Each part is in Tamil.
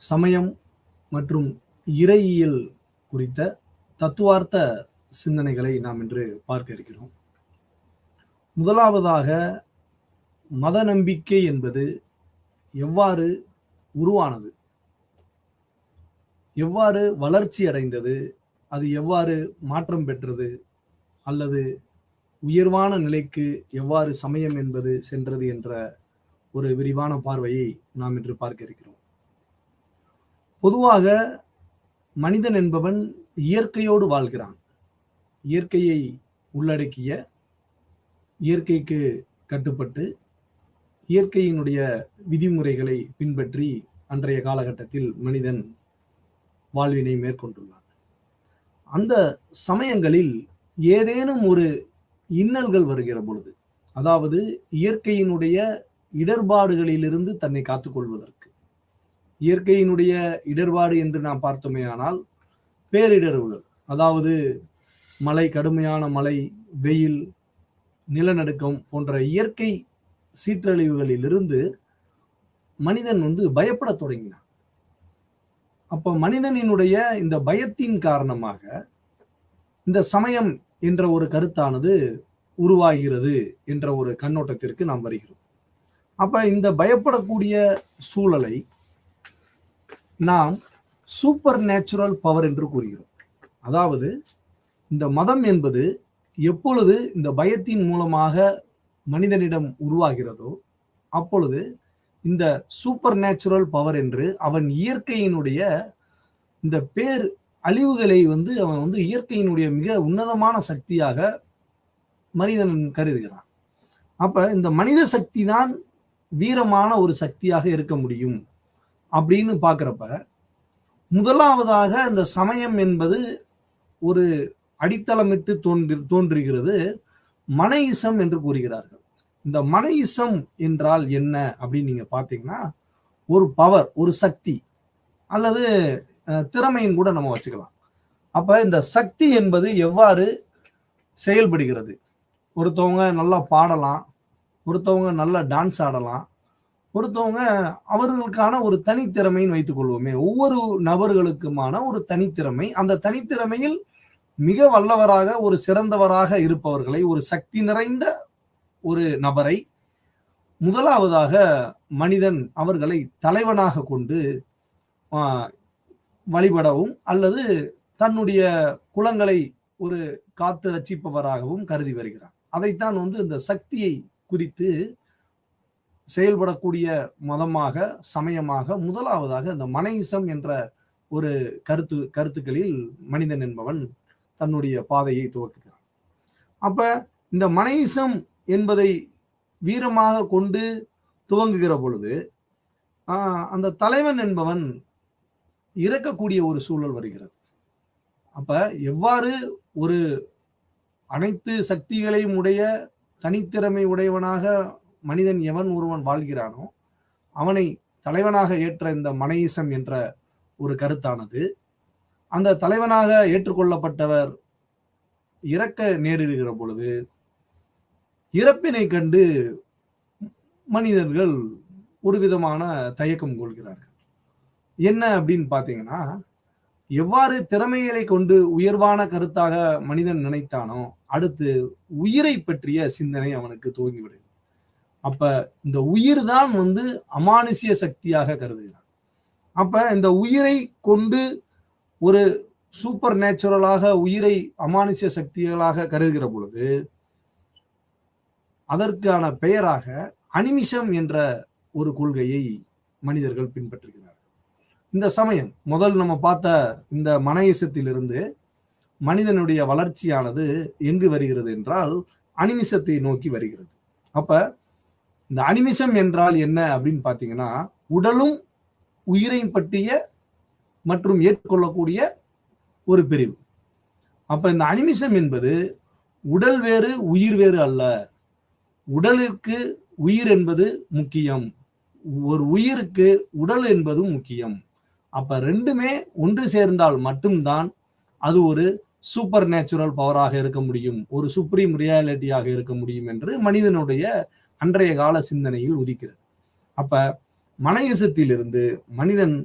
சமயம் மற்றும் இறையியல் குறித்த தத்துவார்த்த சிந்தனைகளை நாம் இன்று பார்க்க இருக்கிறோம். முதலாவதாக, மத நம்பிக்கை என்பது எவ்வாறு உருவானது, எவ்வாறு வளர்ச்சி அடைந்தது, அது எவ்வாறு மாற்றம் பெற்றது, அல்லது உயர்வான நிலைக்கு எவ்வாறு சமயம் என்பது சென்றது என்ற ஒரு விரிவான பார்வையை நாம் இன்று பார்க்க இருக்கிறோம். பொதுவாக மனிதன் என்பவன் இயற்கையோடு வாழ்கிறான். இயற்கையை உள்ளடக்கிய, இயற்கைக்கு கட்டுப்பட்டு இயற்கையினுடைய விதிமுறைகளை பின்பற்றி அன்றைய காலகட்டத்தில் மனிதன் வாழ்வினை மேற்கொண்டுள்ளான். அந்த சமயங்களில் ஏதேனும் ஒரு இன்னல்கள் வருகிற பொழுது, அதாவது இயற்கையினுடைய இடர்பாடுகளிலிருந்து தன்னை காத்துக்கொள்வதற்கு, இயற்கையினுடைய இடர்பாடு என்று நாம் பார்த்தோமே ஆனால் பேரிடர்கள், அதாவது மழை, கடுமையான மழை, வெயில், நிலநடுக்கம் போன்ற இயற்கை சீற்றழிவுகளிலிருந்து மனிதன் பயப்பட தொடங்கினான். அப்ப மனிதனினுடைய இந்த பயத்தின் காரணமாக இந்த சமயம் என்ற ஒரு கருத்தானது உருவாகிறது என்ற ஒரு கண்ணோட்டத்திற்கு நாம் வருகிறோம். அப்ப இந்த பயப்படக்கூடிய சூழலை நாம் சூப்பர் நேச்சுரல் பவர் என்று கூறுகிறோம். அதாவது இந்த மதம் என்பது எப்பொழுது இந்த பயத்தின் மூலமாக மனிதனிடம் உருவாகிறதோ அப்பொழுது இந்த சூப்பர் நேச்சுரல் பவர் என்று அவன் இயற்கையினுடைய இந்த பேர் அழிவுகளை அவன் இயற்கையினுடைய மிக உன்னதமான சக்தியாக மனிதன் கருதுகிறான். அப்ப இந்த மனித சக்தி தான் வீரமான ஒரு சக்தியாக இருக்க முடியும் அப்படின்னு பார்க்கிறப்ப, முதலாவதாக இந்த சமயம் என்பது ஒரு அடித்தளமிட்டு தோன்றுகிறது மனையிசம் என்று கூறுகிறார்கள். இந்த மனையிசம் என்றால் என்ன அப்படின்னு நீங்க பார்த்தீங்கன்னா, ஒரு பவர், ஒரு சக்தி அல்லது திறமையும் கூட நம்ம வச்சுக்கலாம். அப்ப இந்த சக்தி என்பது எவ்வாறு செயல்படுகிறது? ஒருத்தவங்க நல்லா பாடலாம், ஒருத்தவங்க நல்லா டான்ஸ் ஆடலாம், ஒருத்தவங்க அவர்களுக்கான ஒரு தனித்திறமைன்னு வைத்துக் கொள்வோமே. ஒவ்வொரு நபர்களுக்குமான ஒரு தனித்திறமை, அந்த தனித்திறமையில் மிக வல்லவராக, ஒரு சிறந்தவராக இருப்பவர்களை, ஒரு சக்தி நிறைந்த ஒரு நபரை முதலாவதாக மனிதன் அவர்களை தலைவனாக கொண்டு வழிபடவும் அல்லது தன்னுடைய குலங்களை ஒரு காத்து ரட்சிப்பவராகவும் கருதி வருகிறார். அதைத்தான் இந்த சக்தியை குறித்து செயல்படக்கூடிய மதமாக, சமயமாக முதலாவதாக இந்த மனையிசம் என்ற ஒரு கருத்துக்களில் மனிதன் என்பவன் தன்னுடைய பாதையை துவக்குகிறான். அப்ப இந்த மனையிசம் என்பதை வீரமாக கொண்டு துவங்குகிற பொழுது அந்த தலைவன் என்பவன் இறக்கக்கூடிய ஒரு சூழல் வருகிறது. அப்ப எவ்வாறு ஒரு அனைத்து சக்திகளையும் உடைய தனித்திறமை உடையவனாக மனிதன் எவன் ஒருவன் வாழ்கிறானோ அவனை தலைவனாக ஏற்ற இந்த மனையிசம் என்ற ஒரு கருத்தானது, அந்த தலைவனாக ஏற்றுக்கொள்ளப்பட்டவர் இறக்க நேரிடுகிற பொழுது இறப்பினை கண்டு மனிதர்கள் ஒரு விதமான தயக்கம் கொள்கிறார்கள். என்ன அப்படின்னு பார்த்தீங்கன்னா, எவ்வாறு திறமைகளை கொண்டு உயர்வான கருத்தாக மனிதன் நினைத்தானோ அடுத்து உயிரை பற்றிய சிந்தனை அவனுக்கு துவங்கிவிடுது. அப்ப இந்த உயிர் தான் அமானுஷ்ய சக்தியாக கருதுகிறான். அப்ப இந்த உயிரை கொண்டு ஒரு சூப்பர் நேச்சுரலாக உயிரை அமானுஷ்ய சக்திகளாக கருதுகிற பொழுது அதற்கான பெயராக அனிமிஷம் என்ற ஒரு கொள்கையை மனிதர்கள் பின்பற்றுகிறார்கள். இந்த சமயம் முதல் நம்ம பார்த்த இந்த மனையிசத்திலிருந்து மனிதனுடைய வளர்ச்சியானது எங்கு வருகிறது என்றால் அனிமிஷத்தை நோக்கி வருகிறது. அப்ப இந்த அனிமிஷம் என்றால் என்ன அப்படின்னு பார்த்தீங்கன்னா, உடலும் உயிரையும் பற்றிய மற்றும் ஏற்றுக்கொள்ளக்கூடிய ஒரு பிரிவு. அப்ப இந்த அனிமிஷம் என்பது உடல் வேறு உயிர் வேறு அல்ல. உடலுக்கு உயிர் என்பது முக்கியம், ஒரு உயிருக்கு உடல் என்பதும் முக்கியம். அப்ப ரெண்டுமே ஒன்று சேர்ந்தால் மட்டும்தான் அது ஒரு சூப்பர் நேச்சுரல் பவராக இருக்க முடியும், ஒரு சுப்ரீம் ரியாலிட்டியாக இருக்க முடியும் என்று மனிதனுடைய அன்றைய கால சிந்தனையில் உதிக்கிறது. அப்ப மனையிசத்திலிருந்து மனிதன்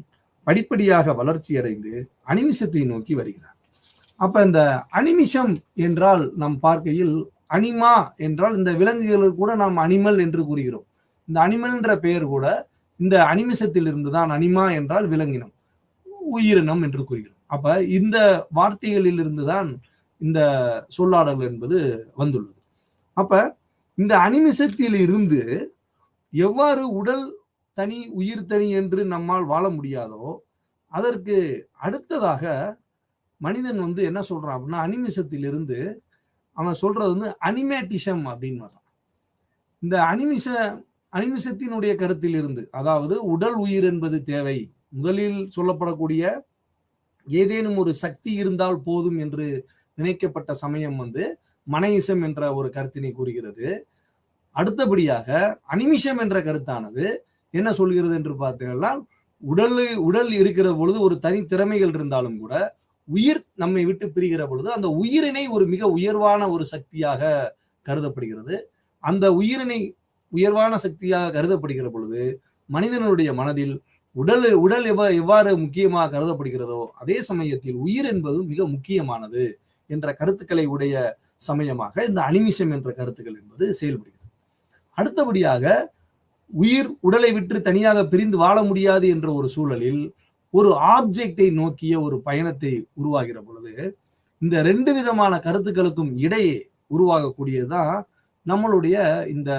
படிப்படியாக வளர்ச்சி அடைந்து அனிமிசத்தை நோக்கி வருகிறார். அப்ப இந்த அனிமிஷம் என்றால் நாம் பார்க்கையில், அனிமா என்றால் இந்த விலங்குகளுக்கு கூட நாம் அனிமல் என்று கூறுகிறோம். இந்த அனிமல் என்ற பெயர் கூட இந்த அனிமிசத்தில் இருந்துதான். அனிமா என்றால் விலங்கினம், உயிரினம் என்று கூறுகிறோம். அப்ப இந்த வார்த்தைகளில் இருந்துதான் இந்த சொல்லாடல் என்பது வந்துள்ளது. அப்ப இந்த அனிமிசத்தில் இருந்து எவ்வாறு உடல் தனி உயிர் தனி என்று நம்மால் வாழ முடியாதோ, அதற்கு அடுத்ததாக மனிதன் என்ன சொல்றான் அப்படின்னா, அனிமிசத்தில் இருந்து அவன் சொல்றது அனிமேட்டிசம் அப்படின்னு வர்றான். இந்த அனிமிசத்தினுடைய கருத்தில் இருந்து, அதாவது உடல் உயிர் என்பது தேவை, முதலில் சொல்லப்படக்கூடிய ஏதேனும் ஒரு சக்தி இருந்தால் போதும் என்று நினைக்கப்பட்ட சமயம் மனையிசம் என்ற ஒரு கருத்தினை கூறுகிறது. அடுத்தபடியாக அனிமிஷம் என்ற கருத்தானது என்ன சொல்கிறது என்று பார்த்தீங்கன்னா, உடல் இருக்கிற பொழுது ஒரு தனி திறமைகள் இருந்தாலும் கூட உயிர் நம்மை விட்டு பிரிகிற பொழுது அந்த உயிரினை ஒரு மிக உயர்வான ஒரு சக்தியாக கருதப்படுகிறது. அந்த உயிரினை உயர்வான சக்தியாக கருதப்படுகிற பொழுது மனிதனுடைய மனதில் உடல் எவ்வாறு முக்கியமாக கருதப்படுகிறதோ, அதே சமயத்தில் உயிர் என்பது மிக முக்கியமானது என்ற கருத்துக்களை உடைய சமயமாக இந்த அனிமிஷம் என்ற கருத்துக்கள் என்பது செயல்படுகிறது. அடுத்தபடியாக உடலை விட்டு தனியாக பிரிந்து வாழ முடியாது என்ற ஒரு சூழலில் ஒரு ஆப்ஜெக்டை நோக்கிய ஒரு பயணத்தை உருவாகிற பொழுது இந்த ரெண்டு விதமான கருத்துக்களுக்கும் இடையே உருவாகக்கூடியதுதான் நம்மளுடைய இந்த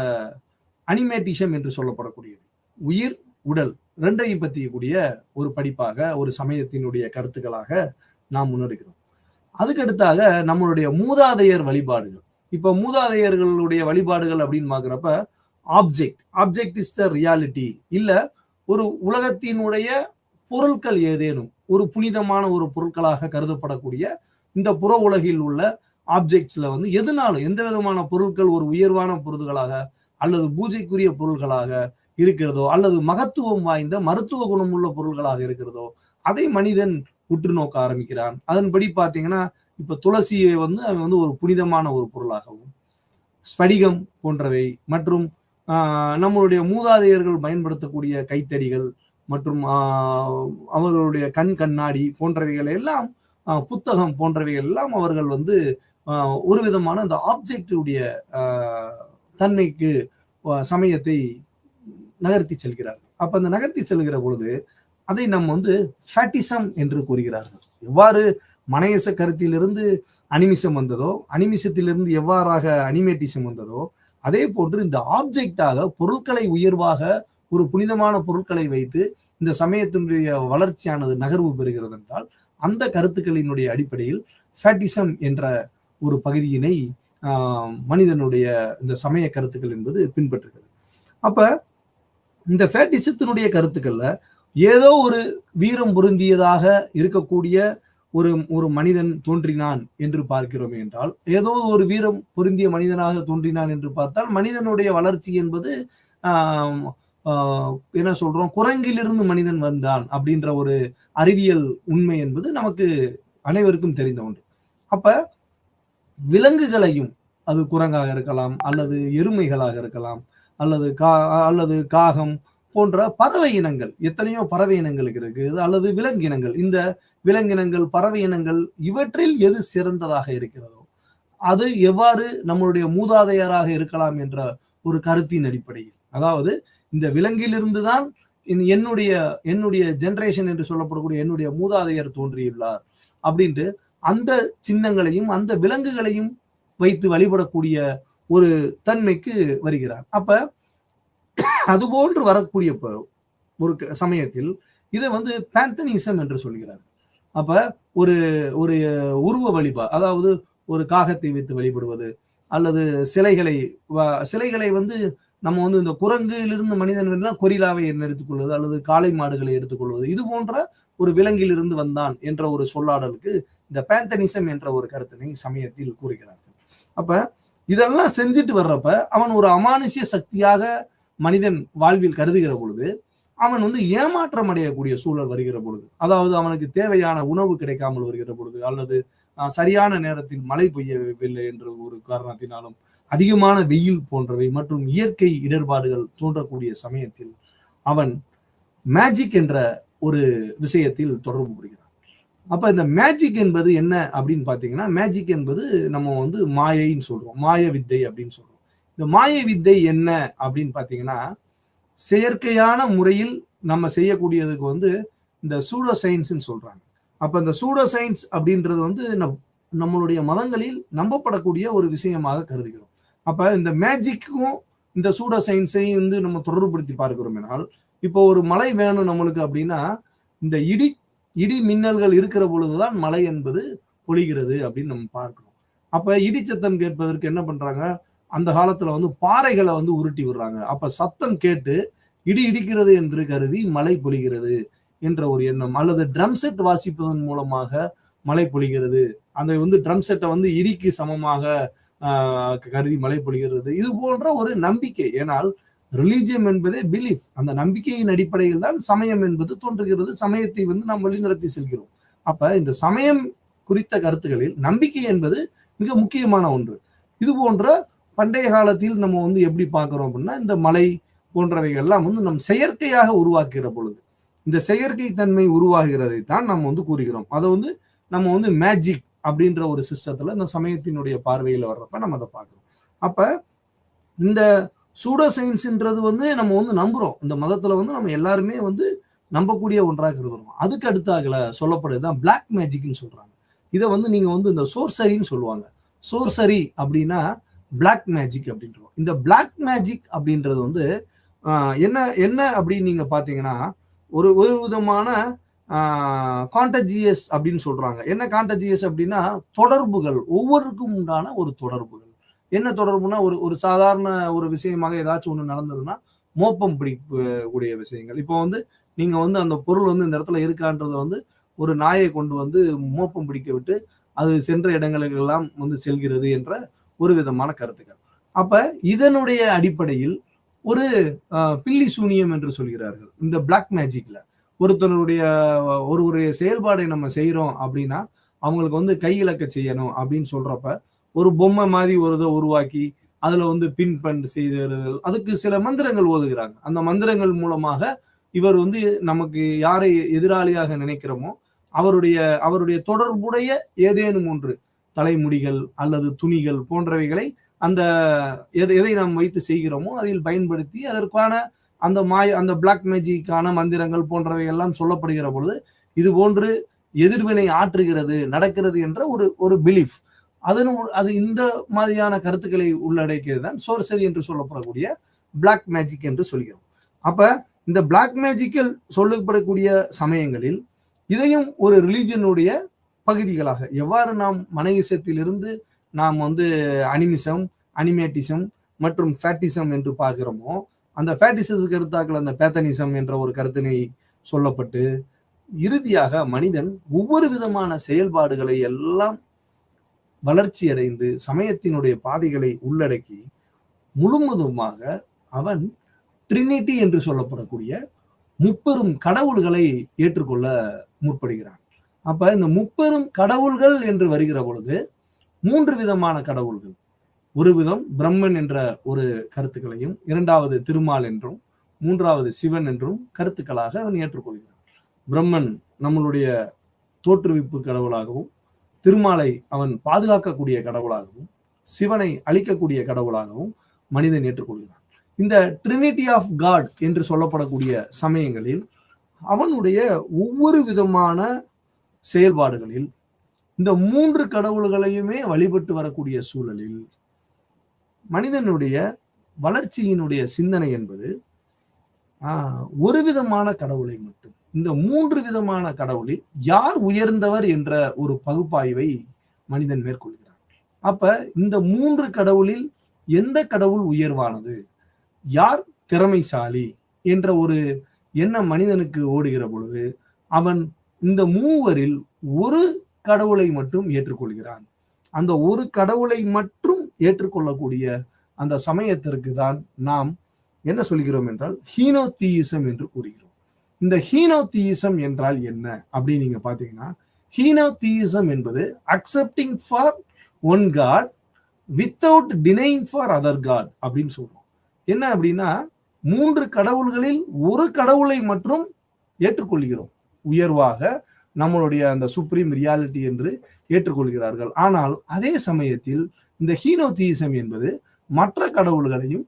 அனிமேட்டிசம் என்று சொல்லப்படக்கூடியது. உயிர் உடல் ரெண்டையும் பற்றியக்கூடிய ஒரு படிப்பாக, ஒரு சமயத்தினுடைய கருத்துக்களாக நாம் முன்னெடுக்கிறோம். அதுக்கடுத்தாக நம்மளுடைய மூதாதையர் வழிபாடுகள். இப்ப மூதாதையர்களுடைய வழிபாடுகள் அப்படின்னு பாக்குறப்ப ஆப்ஜெக்ட் இஸ் த ரியாலிட்டி, இல்ல ஒரு உலகத்தினுடைய பொருட்கள் ஏதேனும் ஒரு புனிதமான ஒரு பொருட்களாக கருதப்படக்கூடிய இந்த புற உலகில் உள்ள ஆப்ஜெக்ட்ஸ்ல எதுனாலும் எந்த விதமான பொருட்கள் ஒரு உயர்வான பொருட்களாக அல்லது பூஜைக்குரிய பொருள்களாக இருக்கிறதோ, அல்லது மகத்துவம் வாய்ந்த மருத்துவ குணம் உள்ள பொருள்களாக இருக்கிறதோ, அதை மனிதன் உற்று நோக்க ஆரம்பிக்கிறான். அதன்படி பார்த்தீங்கன்னா, இப்ப துளசியை அவன் ஒரு புனிதமான ஒரு பொருளாகவும், ஸ்படிகம் போன்றவை மற்றும் நம்மளுடைய மூதாதையர்கள் பயன்படுத்தக்கூடிய கைத்தடிகள் மற்றும் அவர்களுடைய கண்ணாடி போன்றவைகள் எல்லாம், புத்தகம் போன்றவைகள் எல்லாம் அவர்கள் ஒரு விதமான அந்த ஆப்ஜெக்டுடைய தன்மைக்கு சமயத்தை நகர்த்தி செல்கிறார்கள். அப்ப அந்த நகர்த்தி செல்கிற பொழுது அதை நம்ம ஃபேட்டிசம் என்று கூறுகிறார்கள். எவ்வாறு மனையச கருத்திலிருந்து அனிமிசம் வந்ததோ, அனிமிசத்திலிருந்து எவ்வாறாக அனிமேட்டிசம் வந்ததோ, அதே போன்று இந்த ஆப்ஜெக்டாக பொருட்களை உயர்வாக ஒரு புனிதமான பொருட்களை வைத்து இந்த சமயத்தினுடைய வளர்ச்சியானது நகர்வு பெறுகிறது என்றால், அந்த கருத்துக்களினுடைய அடிப்படையில் ஃபேட்டிசம் என்ற ஒரு பகுதியினை மனிதனுடைய இந்த சமய கருத்துக்கள் என்பது பின்பற்றுகிறது. அப்ப இந்த ஃபேட்டிசத்தினுடைய கருத்துக்கள்ல ஏதோ ஒரு வீரம் பொருந்தியதாக இருக்கக்கூடிய ஒரு மனிதன் தோன்றினான் என்று பார்க்கிறோம் என்றால், ஏதோ ஒரு வீரம் பொருந்திய மனிதனாக தோன்றினான் என்று பார்த்தால், மனிதனுடைய வளர்ச்சி என்பது என்ன சொல்றோம், குரங்கிலிருந்து மனிதன் வந்தான் அப்படின்ற ஒரு அறிவியல் உண்மை என்பது நமக்கு அனைவருக்கும் தெரிந்த ஒன்று. அப்ப விலங்குகளையும், அது குரங்காக இருக்கலாம், அல்லது எருமைகளாக இருக்கலாம், அல்லது காகம் போன்ற பறவை இனங்கள், எத்தனையோ பறவை இனங்கள் இருக்குது, அல்லது விலங்கினங்கள். இந்த விலங்கினங்கள், பறவை இனங்கள், இவற்றில் எது சிறந்ததாக இருக்கிறதோ அது எவ்வாறு நம்மளுடைய மூதாதையராக இருக்கலாம் என்ற ஒரு கருத்தின் அடிப்படையில், அதாவது இந்த விலங்கிலிருந்துதான் என்னுடைய ஜெனரேஷன் என்று சொல்லப்படக்கூடிய என்னுடைய மூதாதையர் தோன்றியுள்ளார் அப்படின்ட்டு அந்த சின்னங்களையும் அந்த விலங்குகளையும் வைத்து வழிபடக்கூடிய ஒரு தன்மைக்கு வருகிறார். அப்ப அதுபோன்று வரக்கூடிய ஒரு சமயத்தில் இதை பேந்தனிசம் என்று சொல்கிறார். அப்ப ஒரு உருவ வழிபாடு, அதாவது ஒரு காகத்தை வைத்து வழிபடுவது, அல்லது சிலைகளை நம்ம இந்த குரங்கிலிருந்து மனிதன் கொரிலாவை எடுத்துக்கொள்வது, அல்லது காளை மாடுகளை எடுத்துக்கொள்வது, இது போன்ற ஒரு விலங்கிலிருந்து வந்தான் என்ற ஒரு சொல்லாடலுக்கு இந்த பேந்தனிசம் என்ற ஒரு கருத்தினை சமயத்தில் கூறுகிறார்கள். அப்ப இதெல்லாம் செஞ்சுட்டு வர்றப்ப அவன் ஒரு அமானுஷ்ய சக்தியாக மனிதன் வாழ்வில் கருதுகிற பொழுது அவன் ஏமாற்றம் அடையக்கூடிய சூழல் வருகிற பொழுது, அதாவது அவனுக்கு தேவையான உணவு கிடைக்காமல் வருகிற பொழுது, அல்லது சரியான நேரத்தில் மழை பெய்யவில்லை என்ற ஒரு காரணத்தினாலும், அதிகமான வெயில் போன்றவை மற்றும் இயற்கை இடர்பாடுகள் தோன்றக்கூடிய சமயத்தில் அவன் மேஜிக் என்ற ஒரு விஷயத்தில் தொடர்பு படுகிறார். அப்ப இந்த மேஜிக் என்பது என்ன அப்படின்னு பாத்தீங்கன்னா, மேஜிக் என்பது நம்ம வந்து மாயைன்னு சொல்றோம், மாய வித்தை அப்படின்னு சொல்றோம். இந்த மாய வித்தை என்ன அப்படின்னு பாத்தீங்கன்னா, செயற்கையான முறையில் நம்ம செய்யக்கூடியதுக்கு வந்து இந்த சூடோ சயின்ஸ்ன்னு சொல்றாங்க. அப்ப இந்த சூடோ சயின்ஸ் அப்படின்றது வந்து நம்மளுடைய மதங்களில் நம்பப்படக்கூடிய ஒரு விஷயமாக கருதுகிறோம். அப்ப இந்த மேஜிக்கும் இந்த சூடோ சயின்ஸையும் வந்து நம்ம தொடர்புபடுத்தி பார்க்கிறோம் என்றால், இப்போ ஒரு மழை வேணும் நம்மளுக்கு அப்படின்னா, இந்த இடி மின்னல்கள் இருக்கிற பொழுதுதான் மழை என்பது பொழிகிறது அப்படின்னு நம்ம பார்க்கிறோம். அப்ப இடிச்சத்தம் கேட்பதற்கு என்ன பண்றாங்க, அந்த காலத்துல வந்து பாறைகளை வந்து உருட்டி விடுறாங்க. அப்ப சத்தம் கேட்டு இடி இடிக்கிறது என்று கருதி மழை பொழிகிறது என்ற ஒரு எண்ணம், அல்லது ட்ரம் செட் வாசிப்பதன் மூலமாக மழை பொழிகிறது, அந்த வந்து ட்ரம் செட்டை வந்து இடிக்கு சமமாக கருதி மழை பொழிகிறது. இது போன்ற ஒரு நம்பிக்கை. ஏனால் ரிலீஜியம் என்பதே பிலீஃப். அந்த நம்பிக்கையின் அடிப்படையில் தான் சமயம் என்பது தோன்றுகிறது. சமயத்தை வந்து நாம் வழிநடத்தி செல்கிறோம். அப்ப இந்த சமயம் குறித்த கருத்துக்களில் நம்பிக்கை என்பது மிக முக்கியமான ஒன்று. இது போன்ற பண்டைய காலத்தில் நம்ம வந்து எப்படி பார்க்கிறோம் அப்படின்னா, இந்த மலை போன்றவைகள் எல்லாம் வந்து நம் செயற்கையாக உருவாக்குகிற பொழுது, இந்த செயற்கை தன்மை உருவாகிறதை தான் நம்ம வந்து கூறுகிறோம். அதை வந்து நம்ம வந்து மேஜிக் அப்படின்ற ஒரு சிஸ்டத்துல இந்த சமயத்தினுடைய பார்வையில வர்றப்ப நம்ம அதை பார்க்கிறோம். அப்ப இந்த சூடோ சயின்ஸ்ன்றது வந்து நம்ம வந்து நம்புறோம். இந்த மதத்துல வந்து நம்ம எல்லாருமே வந்து நம்பக்கூடிய ஒன்றாக இருக்கிறோம். அதுக்கு அடுத்தாகல சொல்லப்படுதுதான் பிளாக் மேஜிக்னு சொல்றாங்க. இதை வந்து நீங்க வந்து இந்த சோர்சரின்னு சொல்லுவாங்க. சோர்சரி அப்படின்னா பிளாக் மேஜிக் அப்படின்றோம். இந்த பிளாக் மேஜிக் அப்படின்றது வந்து என்ன என்ன அப்படின்னு நீங்க பாத்தீங்கன்னா, ஒரு ஒரு விதமான கான்டஜியஸ் அப்படின்னு சொல்றாங்க. என்ன கான்டஜியஸ் அப்படின்னா, தொடர்புகள், ஒவ்வொருக்கும் உண்டான ஒரு தொடர்புகள். என்ன தொடர்புனா, ஒரு சாதாரண ஒரு விஷயமாக ஏதாச்சும் ஒண்ணு நடந்ததுன்னா மோப்பம் பிடிக்கக்கூடிய விஷயங்கள். இப்போ வந்து நீங்க வந்து அந்த பொருள் வந்து இந்த இடத்துல இருக்கான்றத வந்து ஒரு நாயை கொண்டு வந்து மோப்பம் பிடிக்க விட்டு அது சென்ற இடங்களுக்கெல்லாம் வந்து செல்கிறது என்ற ஒரு விதமான கருத்துக்கள். அப்ப இதனுடைய அடிப்படையில் ஒரு பில்லி சூனியம் என்று சொல்கிறார்கள். இந்த பிளாக் மேஜிக்ல ஒருவருடைய செயல்பாடை நம்ம செய்யறோம் அப்படின்னா, அவங்களுக்கு வந்து கை இலக்க செய்யணும் அப்படின்னு சொல்றப்ப ஒரு பொம்மை மாதிரி ஒரு இதை உருவாக்கி அதுல வந்து பின் பண்ணி செய்தல், அதுக்கு சில மந்திரங்கள் ஓதுகிறாங்க. அந்த மந்திரங்கள் மூலமாக இவர் வந்து நமக்கு யாரை எதிராளியாக நினைக்கிறோமோ அவருடைய தொடர்புடைய ஏதேனும் ஒன்று, தலைமுடிகள் அல்லது துணிகள் போன்றவைகளை அந்த எதை நாம் வைத்து செய்கிறோமோ அதில் பயன்படுத்தி அதற்கான அந்த பிளாக் மேஜிக்கான மந்திரங்கள் போன்றவை எல்லாம் சொல்லப்படுகிற பொழுது இது போன்று எதிர்வினை ஆற்றுகிறது, நடக்கிறது என்ற ஒரு பிலீஃப். அது இந்த மாதிரியான கருத்துக்களை உள்ளடக்கியது தான் சோர்சரி என்று சொல்லப்படக்கூடிய பிளாக் மேஜிக் என்று சொல்கிறோம். அப்ப இந்த பிளாக் மேஜிக்கில் சொல்லப்படக்கூடிய சமயங்களில் இதையும் ஒரு ரிலீஜனுடைய பகுதிகளாக, எவ்வாறு நாம் மனயிசத்திலிருந்து நாம் வந்து அனிமிசம், அனிமேட்டிசம் மற்றும் ஃபேட்டிசம் என்று பார்க்கிறோமோ, அந்த ஃபேட்டிசத்துக்கு எடுத்தாக்கள் அந்த பேத்தனிசம் என்ற ஒரு கருத்தினை சொல்லப்பட்டு இறுதியாக மனிதன் ஒவ்வொரு விதமான செயல்பாடுகளை எல்லாம் வளர்ச்சி அடைந்து சமயத்தினுடைய பாதைகளை உள்ளடக்கி முழுவதுமாக அவன் ட்ரினிட்டி என்று சொல்லப்படக்கூடிய முப்பெரும் கடவுள்களை ஏற்றுக்கொள்ள முற்படுகிறான். அப்ப இந்த முப்பெரும் கடவுள்கள் என்று வருகிற பொழுது 3 விதமான கடவுள்கள், ஒரு விதம் பிரம்மன் என்ற ஒரு கருத்துக்களையும், இரண்டாவது திருமால் என்றும், மூன்றாவது சிவன் என்றும் கருத்துக்களாக அவன் ஏற்றுக்கொள்கிறான். பிரம்மன் நம்மளுடைய தோற்றுவிப்பு கடவுளாகவும், திருமாலை அவன் பாதுகாக்கக்கூடிய கடவுளாகவும், சிவனை அழிக்கக்கூடிய கடவுளாகவும் மனிதன் ஏற்றுக்கொள்கிறான். இந்த ட்ரினிட்டி ஆஃப் காட் என்று சொல்லப்படக்கூடிய சமயங்களில் அவனுடைய ஒவ்வொரு விதமான செயல்பாடுகளில் இந்த 3 கடவுள்களையுமே வழிபட்டு வரக்கூடிய சூழலில் மனிதனுடைய வளர்ச்சியினுடைய சிந்தனை என்பது ஒரு விதமான கடவுளை மட்டும், இந்த 3 விதமான கடவுளில் யார் உயர்ந்தவர் என்ற ஒரு பகுப்பாய்வை மனிதன் மேற்கொள்கிறான். அப்ப இந்த 3 கடவுளில் எந்த கடவுள் உயர்வானது, யார் திறமைசாலி என்ற ஒரு எண்ணம் மனிதனுக்கு ஓடுகிற பொழுது அவன் இந்த 3வரில் ஒரு கடவுளை மட்டும் ஏற்றுக்கொள்கிறான். அந்த ஒரு கடவுளை மட்டும் ஏற்றுக்கொள்ளக்கூடிய அந்த சமயத்திற்கு தான் நாம் என்ன சொல்கிறோம் என்றால் ஹீனோதீயிசம் என்று கூறுகிறோம். இந்த ஹீனோதீயிசம் என்றால் என்ன அப்படின்னு நீங்க பாத்தீங்கன்னா, ஹீனோதீயிசம் என்பது accepting for one god without denying for other god அப்படின்னு சொல்றோம். என்ன அப்படின்னா, 3 கடவுள்களில் ஒரு கடவுளை மட்டும் ஏற்றுக்கொள்கிறோம். உயர்வாக நம்மளுடைய அந்த சுப்ரீம் ரியாலிட்டி என்று ஏற்றுக்கொள்கிறார்கள். ஆனால் அதே சமயத்தில் இந்த ஹீனோதீசம் என்பது மற்ற கடவுள்களையும்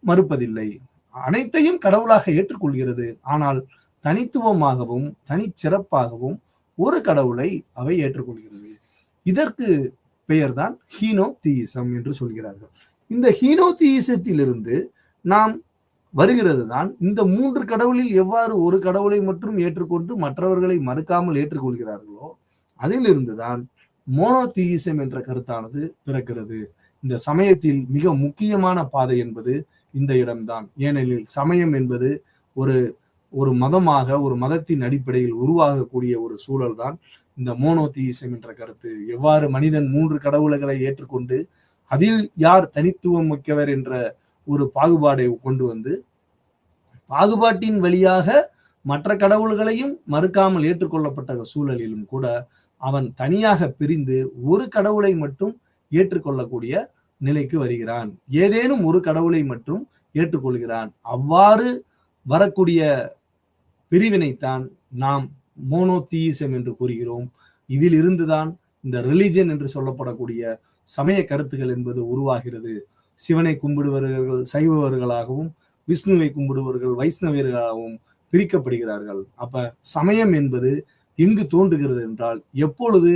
மறுப்பதில்லை, அனைத்தையும் கடவுளாக ஏற்றுக்கொள்கிறது. ஆனால் தனித்துவமாகவும் தனிச்சிறப்பாகவும் ஒரு கடவுளை அவை ஏற்றுக்கொள்கிறது. இதற்கு பெயர்தான் ஹீனோதீசம் என்று சொல்கிறார்கள். இந்த ஹீனோதீசத்திலிருந்து நாம் வருகிறது தான் இந்த 3 கடவுளில் எவ்வாறு ஒரு கடவுளை மட்டும் ஏற்றுக்கொண்டு மற்றவர்களை மறுக்காமல் ஏற்றுக்கொள்கிறார்களோ அதிலிருந்துதான் மோனோதீசம் என்ற கருத்தானது பிறக்கிறது. இந்த சமயத்தில் மிக முக்கியமான பாதை என்பது இந்த இடம்தான். ஏனெனில் சமயம் என்பது ஒரு மதமாக, ஒரு மதத்தின் அடிப்படையில் உருவாகக்கூடிய ஒரு சூழல் தான் இந்த மோனோதீசம் என்ற கருத்து. எவ்வாறு மனிதன் 3 கடவுள்களை ஏற்றுக்கொண்டு அதில் யார் தனித்துவம் மிக்கவர் என்ற ஒரு பாகுபாடை கொண்டு வந்து பாகுபாட்டின் வழியாக மற்ற கடவுள்களையும் மறுக்காமல் ஏற்றுக்கொள்ளப்பட்ட சூழலிலும் கூட அவன் தனியாக பிரிந்து ஒரு கடவுளை மட்டும் ஏற்றுக்கொள்ளக்கூடிய நிலைக்கு வருகிறான். ஏதேனும் ஒரு கடவுளை மட்டும் ஏற்றுக்கொள்கிறான். அவ்வாறு வரக்கூடிய பிரிவினைத்தான் நாம் மோனோதீசம் என்று கூறுகிறோம். இதில் இருந்துதான் இந்த ரிலிஜன் என்று சொல்லப்படக்கூடிய சமய கருத்துக்கள் என்பது உருவாகிறது. சிவனை கும்பிடுபவர்கள் சைவவர்களாகவும் விஷ்ணுவை கும்பிடுபவர்கள் வைஷ்ணவர்களாகவும் பிரிக்கப்படுகிறார்கள். அப்ப சமயம் என்பது எங்கு தோன்றுகிறது என்றால், எப்பொழுது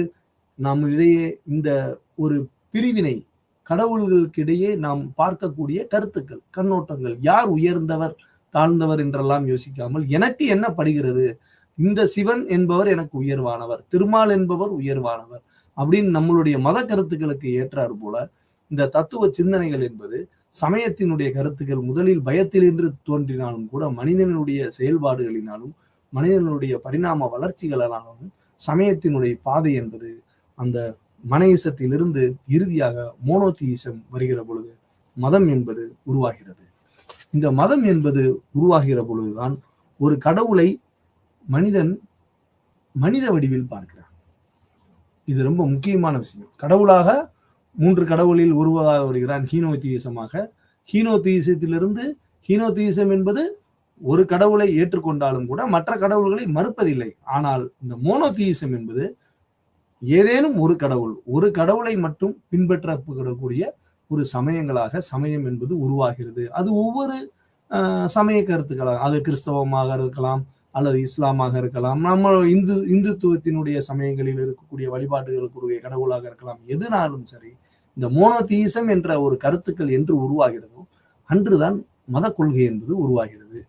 நம்மிடையே இந்த ஒரு பிரிவினை, கடவுள்களுக்கிடையே நாம் பார்க்கக்கூடிய கருத்துக்கள், கண்ணோட்டங்கள், யார் உயர்ந்தவர் தாழ்ந்தவர் என்றெல்லாம் யோசிக்காமல் எனக்கு என்ன படுகிறது, இந்த சிவன் என்பவர் எனக்கு உயர்வானவர், திருமால் என்பவர் உயர்வானவர் அப்படின்னு நம்மளுடைய மத கருத்துக்களுக்கு ஏற்றாறு போல இந்த தத்துவ சிந்தனைகள் என்பது சமயத்தினுடைய கருத்துக்கள் முதலில் பயத்திலிருந்து தோன்றினாலும் கூட மனிதனுடைய செயல்பாடுகளினாலும் மனிதனுடைய பரிணாம வளர்ச்சிகளாலும் சமயத்தினுடைய பாதை என்பது அந்த மனஈசத்திலிருந்து இறுதியாக மோனோதீசம் வருகிற பொழுது மதம் என்பது உருவாகிறது. இந்த மதம் என்பது உருவாகிற பொழுதுதான் ஒரு கடவுளை மனிதன் மனித வடிவில் பார்க்கிறான். இது ரொம்ப முக்கியமான விஷயம். கடவுளாக 3 கடவுளில் உருவாக வருகிறான் ஹீனோதீசமாக. ஹீனோதீசத்திலிருந்து ஹீனோதீசம் என்பது ஒரு கடவுளை ஏற்றுக்கொண்டாலும் கூட மற்ற கடவுள்களை மறுப்பதில்லை. ஆனால் இந்த மோனோதீசம் என்பது ஏதேனும் ஒரு கடவுளை மட்டும் பின்பற்றக்கூடிய ஒரு சமயங்களாக சமயம் என்பது உருவாகிறது. அது ஒவ்வொரு சமய கருத்துக்களாக, அது கிறிஸ்தவமாக இருக்கலாம் அல்லது இஸ்லாமாக இருக்கலாம், நம்ம இந்துத்துவத்தினுடைய சமயங்களில் இருக்கக்கூடிய வழிபாட்டுகளுக்குரிய கடவுளாக இருக்கலாம். எதுனாலும் சரி, இந்த மோனோதீசம் என்ற ஒரு கருத்துக்கள் என்று உருவாகிறதோ அன்றுதான் மத கொள்கை என்பது உருவாகிறது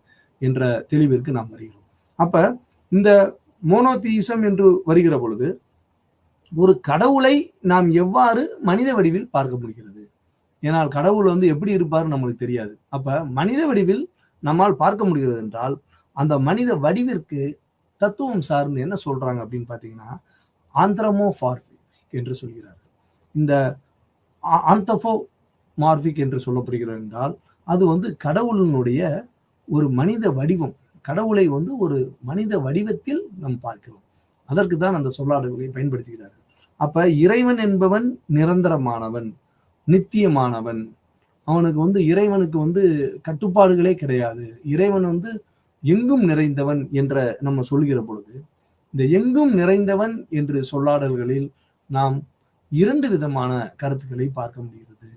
என்ற தெளிவிற்கு நாம் வருகிறோம். அப்ப இந்த மோனோதீசம் என்று வருகிற பொழுது ஒரு கடவுளை நாம் எவ்வாறு மனித வடிவில் பார்க்க முடிகிறது? ஏனால் கடவுள் எப்படி இருப்பார் நம்மளுக்கு தெரியாது. அப்ப மனித வடிவில் நம்மால் பார்க்க முடிகிறது என்றால் அந்த மனித வடிவிற்கு தத்துவம் சார்ந்து என்ன சொல்றாங்க அப்படின்னு பாத்தீங்கன்னா ஆந்த்ரோமோமார்பிக் என்று சொல்கிறார்கள். இந்த ஆந்த்ரோமோமார்பிக் என்று சொல்லப்படுகிறது என்றால் அது கடவுளினுடைய ஒரு மனித வடிவம். கடவுளை ஒரு மனித வடிவத்தில் நாம் பார்க்கிறோம். அதற்கு தான் அந்த சொல்லாடல்களை பயன்படுத்துகிறார்கள். அப்ப இறைவன் என்பவன் நிரந்தரமானவன், நித்தியமானவன். அவனுக்கு இறைவனுக்கு கட்டுப்பாடுகளே கிடையாது. இறைவன் எங்கும் நிறைந்தவன் என்ற நம்ம சொல்கிற பொழுது இந்த எங்கும் நிறைந்தவன் என்று சொல்லாடல்களில் நாம் 2 விதமான கருத்துக்களை பார்க்க முடிகிறது.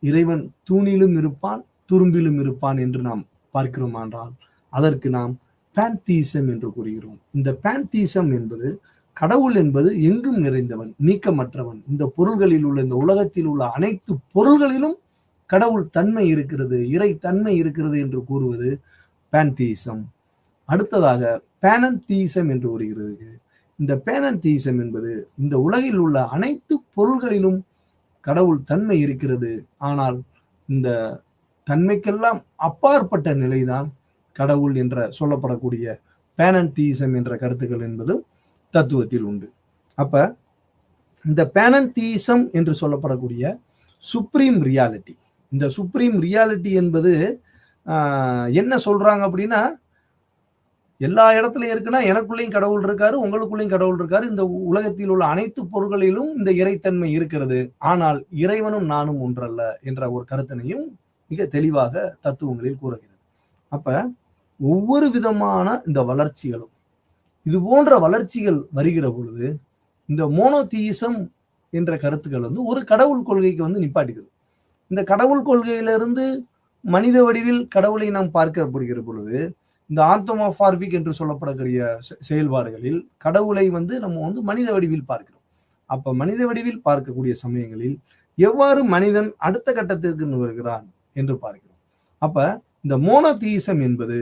இறைவன் தூணிலும் இருப்பான், துரும்பிலும் இருப்பான் என்று நாம் பார்க்கிறோம் என்றால் அதற்கு நாம் பேன்தீசம் என்று கூறுகிறோம். இந்த பேன்தீசம் என்பது கடவுள் என்பது எங்கும் நிறைந்தவன், நீக்கமற்றவன். இந்த பொருள்களில் உள்ள, இந்த உலகத்தில் உள்ள அனைத்து பொருள்களிலும் கடவுள் தன்மை இருக்கிறது, இறை தன்மை இருக்கிறது என்று கூறுவது பேன்தீசம். அடுத்ததாக பேனந்தீசம் என்று வருகிறது. இந்த பேனந்தீசம் என்பது இந்த உலகில் உள்ள அனைத்து பொருள்களிலும் கடவுள் தன்மை இருக்கிறது, ஆனால் இந்த தன்மைக்கெல்லாம் அப்பாற்பட்ட நிலைதான் கடவுள் என்ற சொல்லப்படக்கூடிய பேனந்தீசம் என்ற கருத்துக்கள் என்பது தத்துவத்தில் உண்டு. அப்ப இந்த பேனந்தீசம் என்று சொல்லப்படக்கூடிய சுப்ரீம் ரியாலிட்டி, இந்த சுப்ரீம் ரியாலிட்டி என்பது என்ன சொல்றாங்க அப்படின்னா, எல்லா இடத்துலயும் இருக்குன்னா எனக்குள்ளேயும் கடவுள் இருக்காரு, உங்களுக்குள்ளேயும் கடவுள் இருக்காரு, இந்த உலகத்தில் உள்ள அனைத்து பொருள்களிலும் இந்த இறைத்தன்மை இருக்கிறது, ஆனால் இறைவனும் நானும் ஒன்றல்ல என்ற ஒரு கருத்தினையும் மிக தெளிவாக தத்துவங்களில் கூறுகிறது. அப்ப ஒவ்வொரு விதமான இந்த வளர்ச்சிகளும், இது போன்ற வளர்ச்சிகள் வருகிற பொழுது இந்த மோனோதீயிசம் என்ற கருத்துக்கள் வந்து ஒரு கடவுள் கொள்கைக்கு வந்து நிப்பாட்டிக்குது. இந்த கடவுள் கொள்கையிலிருந்து மனித வடிவில் கடவுளை நாம் பார்க்கப்படுகிற பொழுது இந்த ஆந்தோமார்பிக் என்று சொல்லப்படக்கூடிய செயல்பாடுகளில் கடவுளை வந்து நம்ம வந்து மனித வடிவில் பார்க்கிறோம். அப்ப மனித வடிவில் பார்க்கக்கூடிய சமயங்களில் எவ்வாறு மனிதன் அடுத்த கட்டத்திற்கு வருகிறான் என்று பார்க்கிறோம். அப்ப இந்த மோனோதீயிசம் என்பது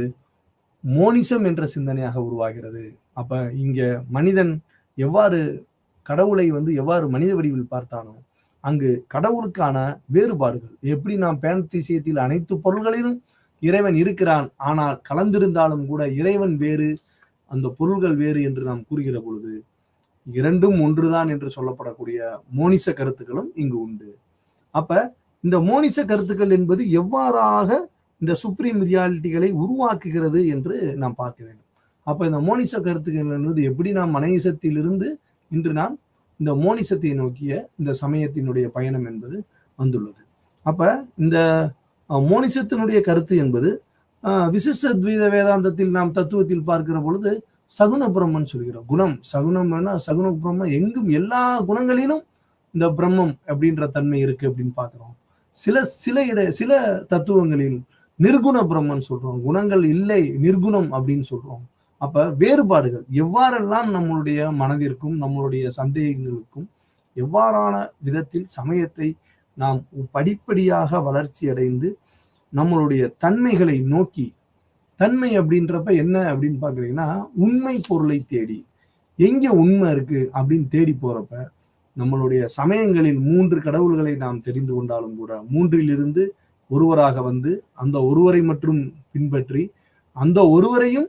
மோனிசம் என்ற சிந்தனையாக உருவாகிறது. அப்ப இங்க மனிதன் எவ்வாறு கடவுளை வந்து எவ்வாறு மனித வடிவில் பார்த்தானோ அங்கு கடவுளுக்கான வேறுபாடுகள், எப்படி நாம் பேனத்திசியத்தில் அனைத்து பொருள்களிலும் இறைவன் இருக்கிறான், ஆனால் கலந்திருந்தாலும் கூட இறைவன் வேறு அந்த பொருள்கள் வேறு என்று நாம் கூறுகிற பொழுது இரண்டும் ஒன்றுதான் என்று சொல்லப்படக்கூடிய மோனிச கருத்துக்களும் இங்கு உண்டு. அப்ப இந்த மோனிச கருத்துக்கள் என்பது எவ்வாறாக இந்த சுப்ரீம் ரியாலிட்டிகளை உருவாக்குகிறது என்று நாம் பார்க்க வேண்டும். அப்ப இந்த மோனிச கருத்துக்கள் என்பது எப்படி நாம் மனேசத்திலிருந்து இன்று நாம் இந்த மோனிசத்தை நோக்கிய இந்த சமயத்தினுடைய பயணம் என்பது வந்துள்ளது. அப்ப இந்த மோனிசத்தினுடைய கருத்து என்பது விசிஷ்ட வேதாந்தத்தில் நாம் தத்துவத்தில் பார்க்கிற பொழுது சகுன பிரம்மன் சொல்கிறோம். குணம் சகுனம், சகுன பிரம்மம் எங்கும் எல்லா குணங்களிலும் இந்த பிரம்மம் அப்படின்ற தன்மை இருக்கு அப்படின்னு பார்க்கிறோம். சில தத்துவங்களில் நிர்குண பிரம்மன் சொல்றோம், குணங்கள் இல்லை நிர்குணம் அப்படின்னு சொல்றோம். அப்ப வேறுபாடுகள் எவ்வாறெல்லாம் நம்மளுடைய மனதிற்கும் நம்மளுடைய சந்தேகங்களுக்கும் எவ்வாறான விதத்தில் சமயத்தை நாம் படிப்படியாக வளர்ச்சி அடைந்து நம்மளுடைய தன்மைகளை நோக்கி, தன்மை அப்படின்றப்ப என்ன அப்படின்னு பாக்குறீங்கன்னா உண்மை பொருளை தேடி எங்க உண்மை இருக்கு அப்படின்னு தேடி போறப்ப நம்மளுடைய சமயங்களில் 3 கடவுள்களை நாம் தெரிந்து கொண்டாலும் கூட 3லிருந்து ஒருவராக வந்து அந்த ஒருவரை மட்டும் பின்பற்றி அந்த ஒருவரையும்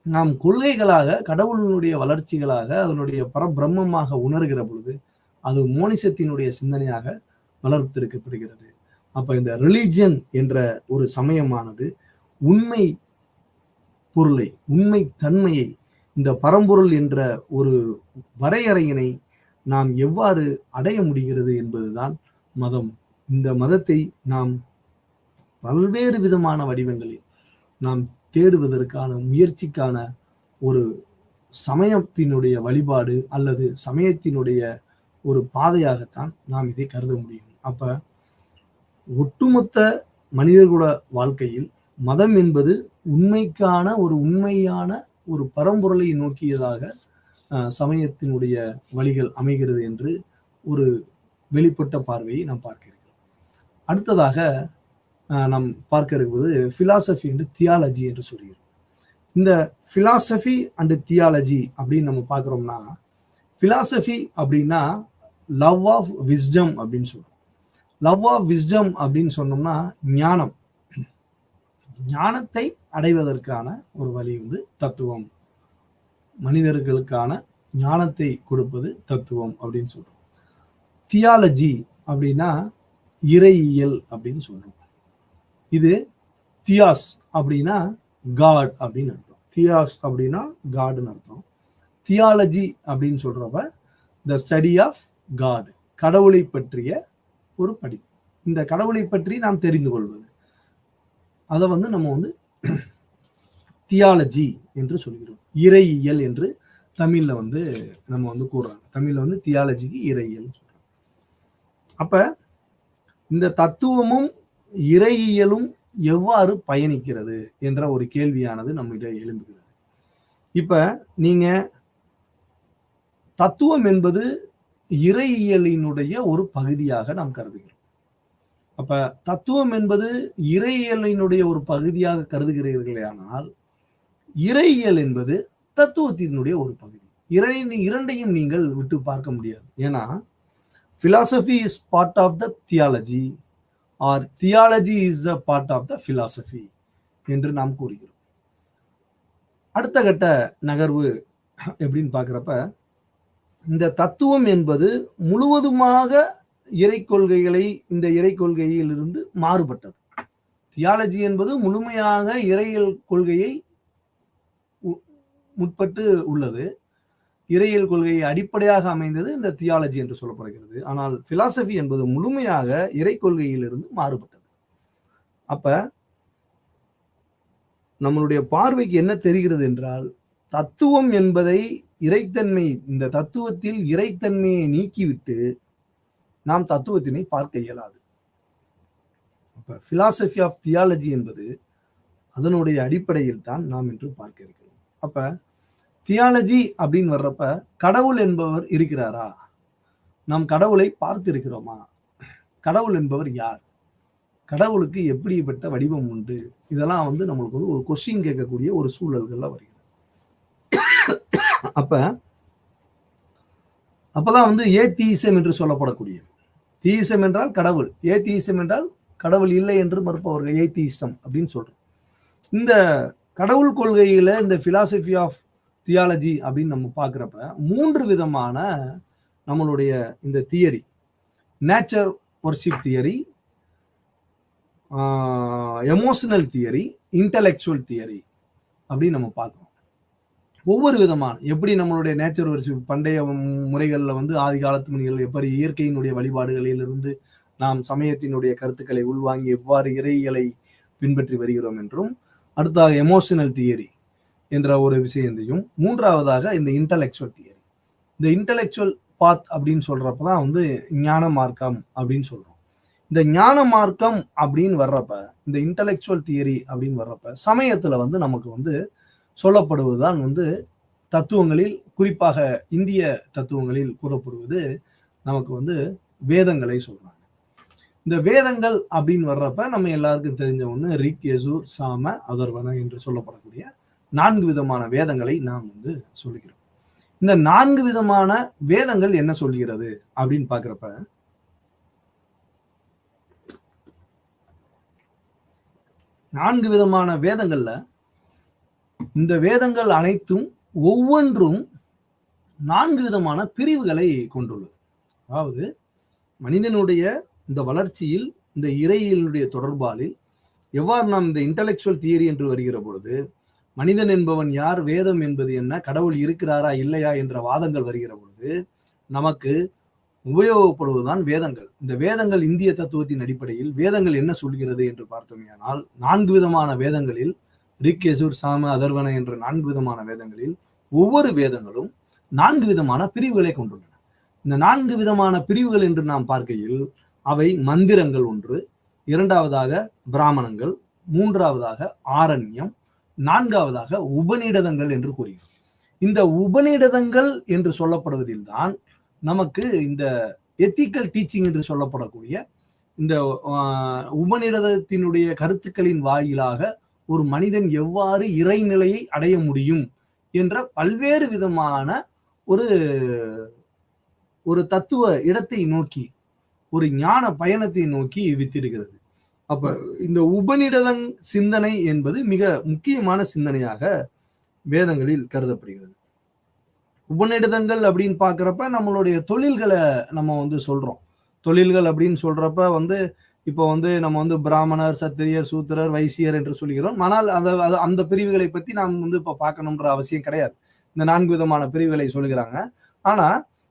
நாம் கொள்கைகளாக கடவுளினுடைய வளர்ச்சிகளாக அதனுடைய பரபிரம்மமாக உணர்கிற பொழுது அது மோனிசத்தினுடைய சிந்தனையாக வளர்த்திருக்கப்படுகிறது. அப்ப இந்த ரிலிஜியன் என்ற ஒரு சமயமானது உண்மை பொருளை, உண்மை தன்மையை, இந்த பரம்பொருள் என்ற ஒரு வரையறையினை நாம் எவ்வாறு அடைய முடிகிறது என்பதுதான் மதம். இந்த மதத்தை நாம் பல்வேறு விதமான வடிவங்களில் நாம் தேடுவதற்கான முயற்சிக்கான ஒரு சமயத்தினுடைய வழிபாடு அல்லது சமயத்தினுடைய ஒரு பாதையாகத்தான் நாம் இதை கருத முடியும். அப்ப ஒட்டுமொத்த மனிதர்களோட வாழ்க்கையில் மதம் என்பது உண்மைக்கான ஒரு உண்மையான ஒரு பரம்பொருளை நோக்கியதாக சமயத்தினுடைய வழிகள் அமைகிறது என்று ஒரு வெளிப்பட்ட பார்வையை நாம் பார்க்கிறோம். அடுத்ததாக நாம் பார்க்க இருப்பது பிலாசபி அண்ட் தியாலஜி என்று சொல்கிறோம். இந்த பிலாசபி அண்ட் தியாலஜி அப்படின்னு நம்ம பார்க்கிறோம்னா, பிலாசபி அப்படின்னா லவ் ஆஃப் விஸ்டம் அப்படின்னு சொல்றோம். லவ் ஆஃப் விஸ்டம் அப்படின்னு சொன்னோம்னா ஞானம், ஞானத்தை அடைவதற்கான ஒரு வழி வந்து தத்துவம், மனிதர்களுக்கான ஞானத்தை கொடுப்பது தத்துவம் அப்படின்னு சொல்றோம். தியாலஜி அப்படின்னா இறையியல் அப்படின்னு சொல்றோம். இது தியாஸ் அப்படின்னா காட் அப்படின்னு அர்த்தம். தியாஸ் அப்படின்னா காட்னு அர்த்தம். தியாலஜி அப்படின்னு சொல்றப்ப த ஸ்டடி ஆஃப் காட், கடவுளை பற்றிய ஒரு படிப்பு. இந்த கடவுளை பற்றி நாம் தெரிந்து கொள்வது, அதை வந்து நம்ம வந்து தியாலஜி என்று சொல்கிறோம். இறையியல் என்று தமிழ்ல வந்து நம்ம வந்து கூறுறாங்க. தமிழ்ல வந்து தியாலஜிக்கு இறையியல் சொல்றோம். அப்ப இந்த தத்துவமும் இறையியலும் எவ்வாறு பயணிக்கிறது என்ற ஒரு கேள்வியானது நம்மிடம் எழும்புகிறது. இப்ப நீங்க தத்துவம் என்பது இறையியலினுடைய ஒரு பகுதியாக நாம் கருதுகிறோம். அப்ப தத்துவம் என்பது இறையியலினுடைய ஒரு பகுதியாக கருதுகிறீர்களே, ஆனால் இறையியல் என்பது தத்துவத்தினுடைய ஒரு பகுதி. இரண்டையும் நீங்கள் விட்டு பார்க்க முடியாது. ஏன்னா philosophy is part of the theology or theology is a part of the philosophy என்று நாம் கூறுகிறோம். அடுத்த கட்ட நகர்வு எப்படின்னு பார்க்கிறப்ப, இந்த தத்துவம் என்பது முழுவதுமாக இறை கொள்கைகளை, இந்த இறை கொள்கையிலிருந்து மாறுபட்டது. தியாலஜி என்பது முழுமையாக இறையியல் கொள்கையை முற்பட்டு உள்ளது. இறையியல் கொள்கையை அடிப்படையாக அமைந்தது இந்த தியாலஜி என்று சொல்லப்படுகிறது. ஆனால் பிலாசபி என்பது முழுமையாக இறை கொள்கையிலிருந்து மாறுபட்டது. அப்ப நம்மளுடைய பார்வைக்கு என்ன தெரிகிறது என்றால், தத்துவம் என்பதை இறைத்தன்மை, இந்த தத்துவத்தில் இறைத்தன்மையை நீக்கிவிட்டு நாம் தத்துவத்தினை பார்க்க இயலாது. அப்ப பிலாசபி ஆஃப் தியாலஜி என்பது அதனுடைய அடிப்படையில் தான் நாம் இன்று பார்க்க இருக்கிறோம். அப்ப தியாலஜி அப்படின்னு வர்றப்ப கடவுள் என்பவர் இருக்கிறாரா? நாம் கடவுளை பார்த்து இருக்கிறோமா? கடவுள் என்பவர் யார்? கடவுளுக்கு எப்படிப்பட்ட வடிவம் உண்டு? இதெல்லாம் வந்து நம்மளுக்கு வந்து ஒரு கொஸ்டின் கேட்கக்கூடிய ஒரு சூழல்கள்ல வருகிறது. அப்பதான் வந்து ஏதீசம் என்று சொல்லப்படக்கூடியது. தீசம் என்றால் கடவுள், ஏதீசம் என்றால் கடவுள் இல்லை என்று மறுப்பவர்கள் ஏதீசம் அப்படின்னு சொல்றோம். இந்த கடவுள் கொள்கையில இந்த பிலாசபி ஆஃப் தியாலஜி அப்படின்னு நம்ம பார்க்குறப்ப 3 விதமான நம்மளுடைய இந்த theory, nature worship theory, emotional theory, intellectual theory அப்படின்னு நம்ம பார்க்குறோம். ஒவ்வொரு விதமான எப்படி நம்மளுடைய நேச்சர் வர்ஷிப் பண்டைய முறைகளில் வந்து ஆதி காலத்து முனிகள் எப்படி இயற்கையினுடைய வழிபாடுகளிலிருந்து நாம் சமயத்தினுடைய கருத்துக்களை உள்வாங்கி எவ்வாறு இறையியலை பின்பற்றி வருகிறோம் என்றும், அடுத்தாக எமோஷனல் தியரி என்ற ஒரு விஷயத்தையும், மூன்றாவதாக இந்த இன்டலெக்சுவல் தியரி. இந்த இன்டலெக்சுவல் பாத் அப்படின்னு சொல்றப்பதான் வந்து ஞான மார்க்கம் அப்படின்னு சொல்றோம். இந்த ஞான மார்க்கம் அப்படின்னு வர்றப்ப, இந்த இன்டலெக்சுவல் தியரி அப்படின்னு வர்றப்ப சமயத்துல வந்து நமக்கு வந்து சொல்லப்படுவதுதான் வந்து தத்துவங்களில், குறிப்பாக இந்திய தத்துவங்களில் கூறப்படுவது நமக்கு வந்து வேதங்களை சொல்றாங்க. இந்த வேதங்கள் அப்படின்னு வர்றப்ப நம்ம எல்லாருக்கும் தெரிஞ்ச ஒண்ணு ரிக், யஜுர், சாம, அதர்வன என்று சொல்லப்படக்கூடிய 4 விதமான வேதங்களை நாம் வந்து சொல்லுகிறோம். இந்த 4 விதமான வேதங்கள் என்ன சொல்கிறது அப்படின்னு பாக்குறப்ப, நான்கு விதமான வேதங்கள்ல இந்த வேதங்கள் அனைத்தும் ஒவ்வொன்றும் 4 விதமான பிரிவுகளை கொண்டுள்ளது. அதாவது மனிதனுடைய இந்த வளர்ச்சியில், இந்த இறையியலுடைய தொடர்பாலில் எவ்வாறு நாம் இந்த இன்டலெக்சுவல் தியரி என்று வருகிற பொழுது மனிதன் என்பவன் யார், வேதம் என்பது என்ன, கடவுள் இருக்கிறாரா இல்லையா என்ற வாதங்கள் வருகிற பொழுது நமக்கு உபயோகப்படுவதுதான் வேதங்கள். இந்த வேதங்கள் இந்திய தத்துவத்தின் அடிப்படையில் வேதங்கள் என்ன சொல்கிறது என்று பார்த்தோமேயானால், 4 விதமான வேதங்களில் ரிக், யஜுர், சாம, அதர்வன என்ற 4 விதமான வேதங்களில் ஒவ்வொரு வேதங்களும் 4 விதமான பிரிவுகளை கொண்டுள்ளன. இந்த 4 விதமான பிரிவுகள் என்று நாம் பார்க்கையில் அவை மந்திரங்கள் ஒன்று, இரண்டாவதாக பிராமணங்கள், மூன்றாவதாக ஆரண்யம், 4வதாக உபநிடதங்கள் என்று கூறுகிறோம். இந்த உபநிடதங்கள் என்று சொல்லப்படுவதில் தான் நமக்கு இந்த எத்திக்கல் டீச்சிங் என்று சொல்லப்படக்கூடிய இந்த உபநிடதத்தினுடைய கருத்துக்களின் வாயிலாக ஒரு மனிதன் எவ்வாறு இறைநிலையை அடைய முடியும் என்ற பல்வேறு விதமான ஒரு தத்துவ இடத்தை நோக்கி, ஒரு ஞான பயணத்தை நோக்கி வித்திருக்கிறது. அப்ப இந்த உபநிடதம் சிந்தனை என்பது மிக முக்கியமான சிந்தனையாக வேதங்களில் கருதப்படுகிறது. உபநிடதங்கள் அப்படின்னு பாக்குறப்ப நம்மளுடைய தொழில்களை நம்ம வந்து சொல்றோம். தொழில்கள் அப்படின்னு சொல்றப்ப வந்து இப்போ வந்து நம்ம வந்து பிராமணர், சத்திரியர், சூத்திரர், வைசியர் என்று சொல்கிறோம். ஆனால் அந்த பிரிவுகளை பத்தி நாம் வந்து இப்ப பார்க்கணுன்ற அவசியம் கிடையாது. இந்த 4 விதமான பிரிவுகளை சொல்கிறாங்க. ஆனா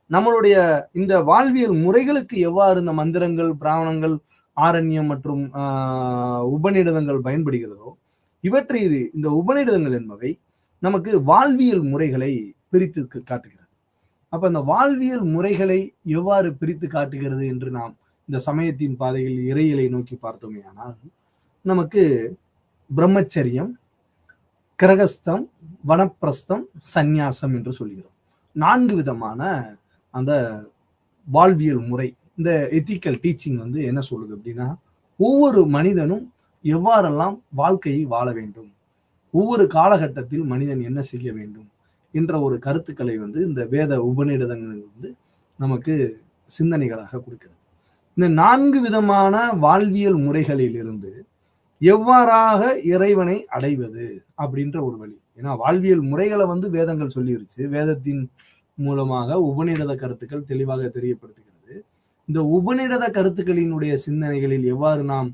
நம்மளுடைய இந்த வாழ்வியல் முறைகளுக்கு எவ்வாறு இந்த மந்திரங்கள், பிராமணங்கள், ஆரண்யம் மற்றும் உபநிடதங்கள் பயன்படுகிறதோ, இவற்றில் இந்த உபநிடதங்கள் என்பவை நமக்கு வாழ்வியல் முறைகளை பிரித்து காட்டுகிறது. அப்ப இந்த வாழ்வியல் முறைகளை எவ்வாறு பிரித்து காட்டுகிறது என்று நாம் இந்த சமயத்தின் பாதையில் இறையியலை நோக்கி பார்த்தோமே ஆனால், நமக்கு பிரம்மச்சரியம், கிரகஸ்தம், வனப்பிரஸ்தம், சந்நியாசம் என்று சொல்கிறோம். 4 விதமான அந்த வாழ்வியல் முறை. இந்த எத்திக்கல் டீச்சிங் வந்து என்ன சொல்லுது அப்படின்னா, ஒவ்வொரு மனிதனும் எவ்வாறெல்லாம் வாழ்க்கையை வாழ வேண்டும், ஒவ்வொரு காலகட்டத்தில் மனிதன் என்ன செய்ய வேண்டும் என்ற ஒரு கருத்துக்களை வந்து இந்த வேத உபநிடதங்கள் வந்து நமக்கு சிந்தனைகளாக கொடுக்கிறது. இந்த 4 விதமான வாழ்வியல் முறைகளில் இருந்து எவ்வாறாக இறைவனை அடைவது அப்படின்ற ஒரு வழி. ஏன்னா வாழ்வியல் முறைகளை வந்து வேதங்கள் சொல்லிருச்சு. வேதத்தின் மூலமாக உபநிடத கருத்துக்கள் தெளிவாக தெரியப்படுத்துகிறது. இந்த உபநிடத கருத்துக்களினுடைய சிந்தனைகளில் எவ்வாறு நாம்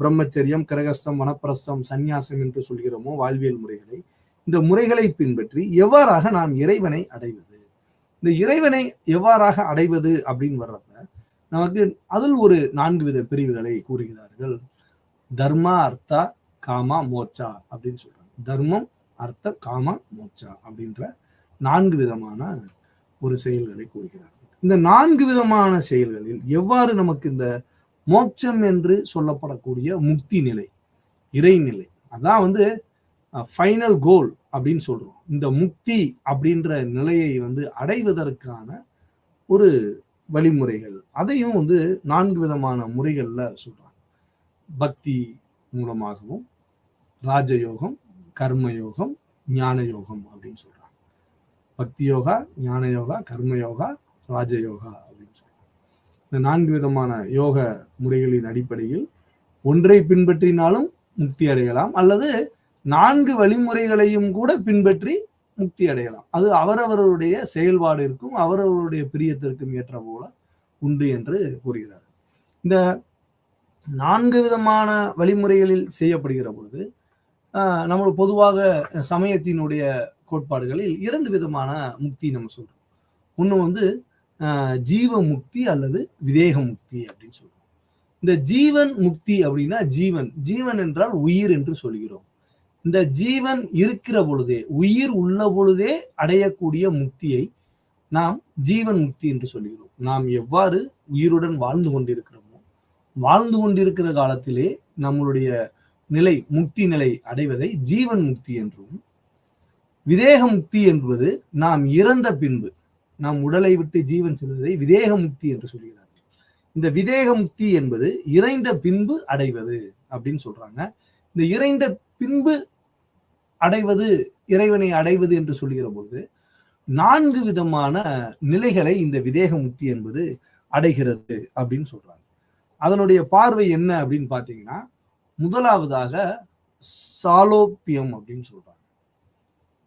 பிரம்மச்சரியம், கிரகஸ்தம், வனப்பிரஸ்தம், சந்நியாசம் என்று சொல்கிறோமோ வாழ்வியல் முறைகளை, இந்த முறைகளை பின்பற்றி எவ்வாறாக நாம் இறைவனை அடைவது, இந்த இறைவனை எவ்வாறாக அடைவது அப்படின்னு வர்றப்ப நமக்கு அதில் ஒரு 4 வித பிரிவுகளை கூறுகிறார்கள். தர்மா, அர்த்தா, காமா மோட்சா அப்படின்னு சொல்றாங்க. தர்மம், அர்த்த, காமா, மோட்சா அப்படின்ற 4 விதமான ஒரு செயல்களை கூறுகிறார். இந்த 4 விதமான செயல்களில் எவ்வாறு நமக்கு இந்த மோட்சம் என்று சொல்லப்படக்கூடிய முக்தி நிலை, இறைநிலை, அதான் வந்து ஃபைனல் கோல் அப்படின்னு சொல்றோம். இந்த முக்தி அப்படின்ற நிலையை வந்து அடைவதற்கான ஒரு வழிமுறைகள், அதையும் வந்து 4 விதமான முறைகள்ல சொல்றாங்க. பக்தி மூலமாகவும், ராஜயோகம், கர்மயோகம், ஞான யோகம் அப்படின்னு சொல்றாங்க. பக்தி யோகா, ஞான யோகா, கர்மயோகா, ராஜயோகா அப்படின்னு சொல்றாங்க. இந்த 4 விதமான யோக முறைகளின் அடிப்படையில் ஒன்றை பின்பற்றினாலும் முக்தி அடையலாம், அல்லது 4 வழிமுறைகளையும் கூட பின்பற்றி முக்தி அடையலாம். அது அவரவருடைய செயல்பாடு இருக்கும், அவரவருடைய பிரியத்திற்கும் ஏற்ற போல உண்டு என்று கூறுகிறார். இந்த 4 விதமான வழிமுறைகளில் செய்யப்படுகிற பொழுது நம்ம பொதுவாக சமயத்தினுடைய கோட்பாடுகளில் 2 விதமான முக்தி நம்ம சொல்றோம். ஒன்று வந்து ஜீவ முக்தி அல்லது விதேக முக்தி அப்படின்னு சொல்றோம். இந்த ஜீவன் முக்தி அப்படின்னா ஜீவன் என்றால் உயிர் என்று சொல்கிறோம். இந்த ஜீவன் இருக்கிற பொழுதே, உயிர் உள்ள பொழுதே அடையக்கூடிய முக்தியை நாம் ஜீவன் முக்தி என்று சொல்கிறோம். நாம் எவ்வாறு உயிருடன் வாழ்ந்து கொண்டிருக்கிறோமோ, வாழ்ந்து கொண்டிருக்கிற காலத்திலே நம்மளுடைய நிலை, முக்தி நிலை அடைவதை ஜீவன் முக்தி என்றும், விதேக முக்தி என்பது நாம் இறந்த பின்பு, நாம் உடலை விட்டு ஜீவன் செல்வதை விதேக முக்தி என்று சொல்கிறார்கள். இந்த விதேக முக்தி என்பது இறைந்த பின்பு அடைவது அப்படின்னு சொல்றாங்க. இந்த இறைந்த பின்பு அடைவது, இறைவனை அடைவது என்று சொல்லுகிற பொழுது 4 விதமான நிலைகளை இந்த விதேக முக்தி என்பது அடைகிறது அப்படின்னு சொல்றாங்க. அதனுடைய பார்வை என்ன அப்படின்னு பாத்தீங்கன்னா, முதலாவதாக சாலோக்கியம் அப்படின்னு சொல்றாங்க.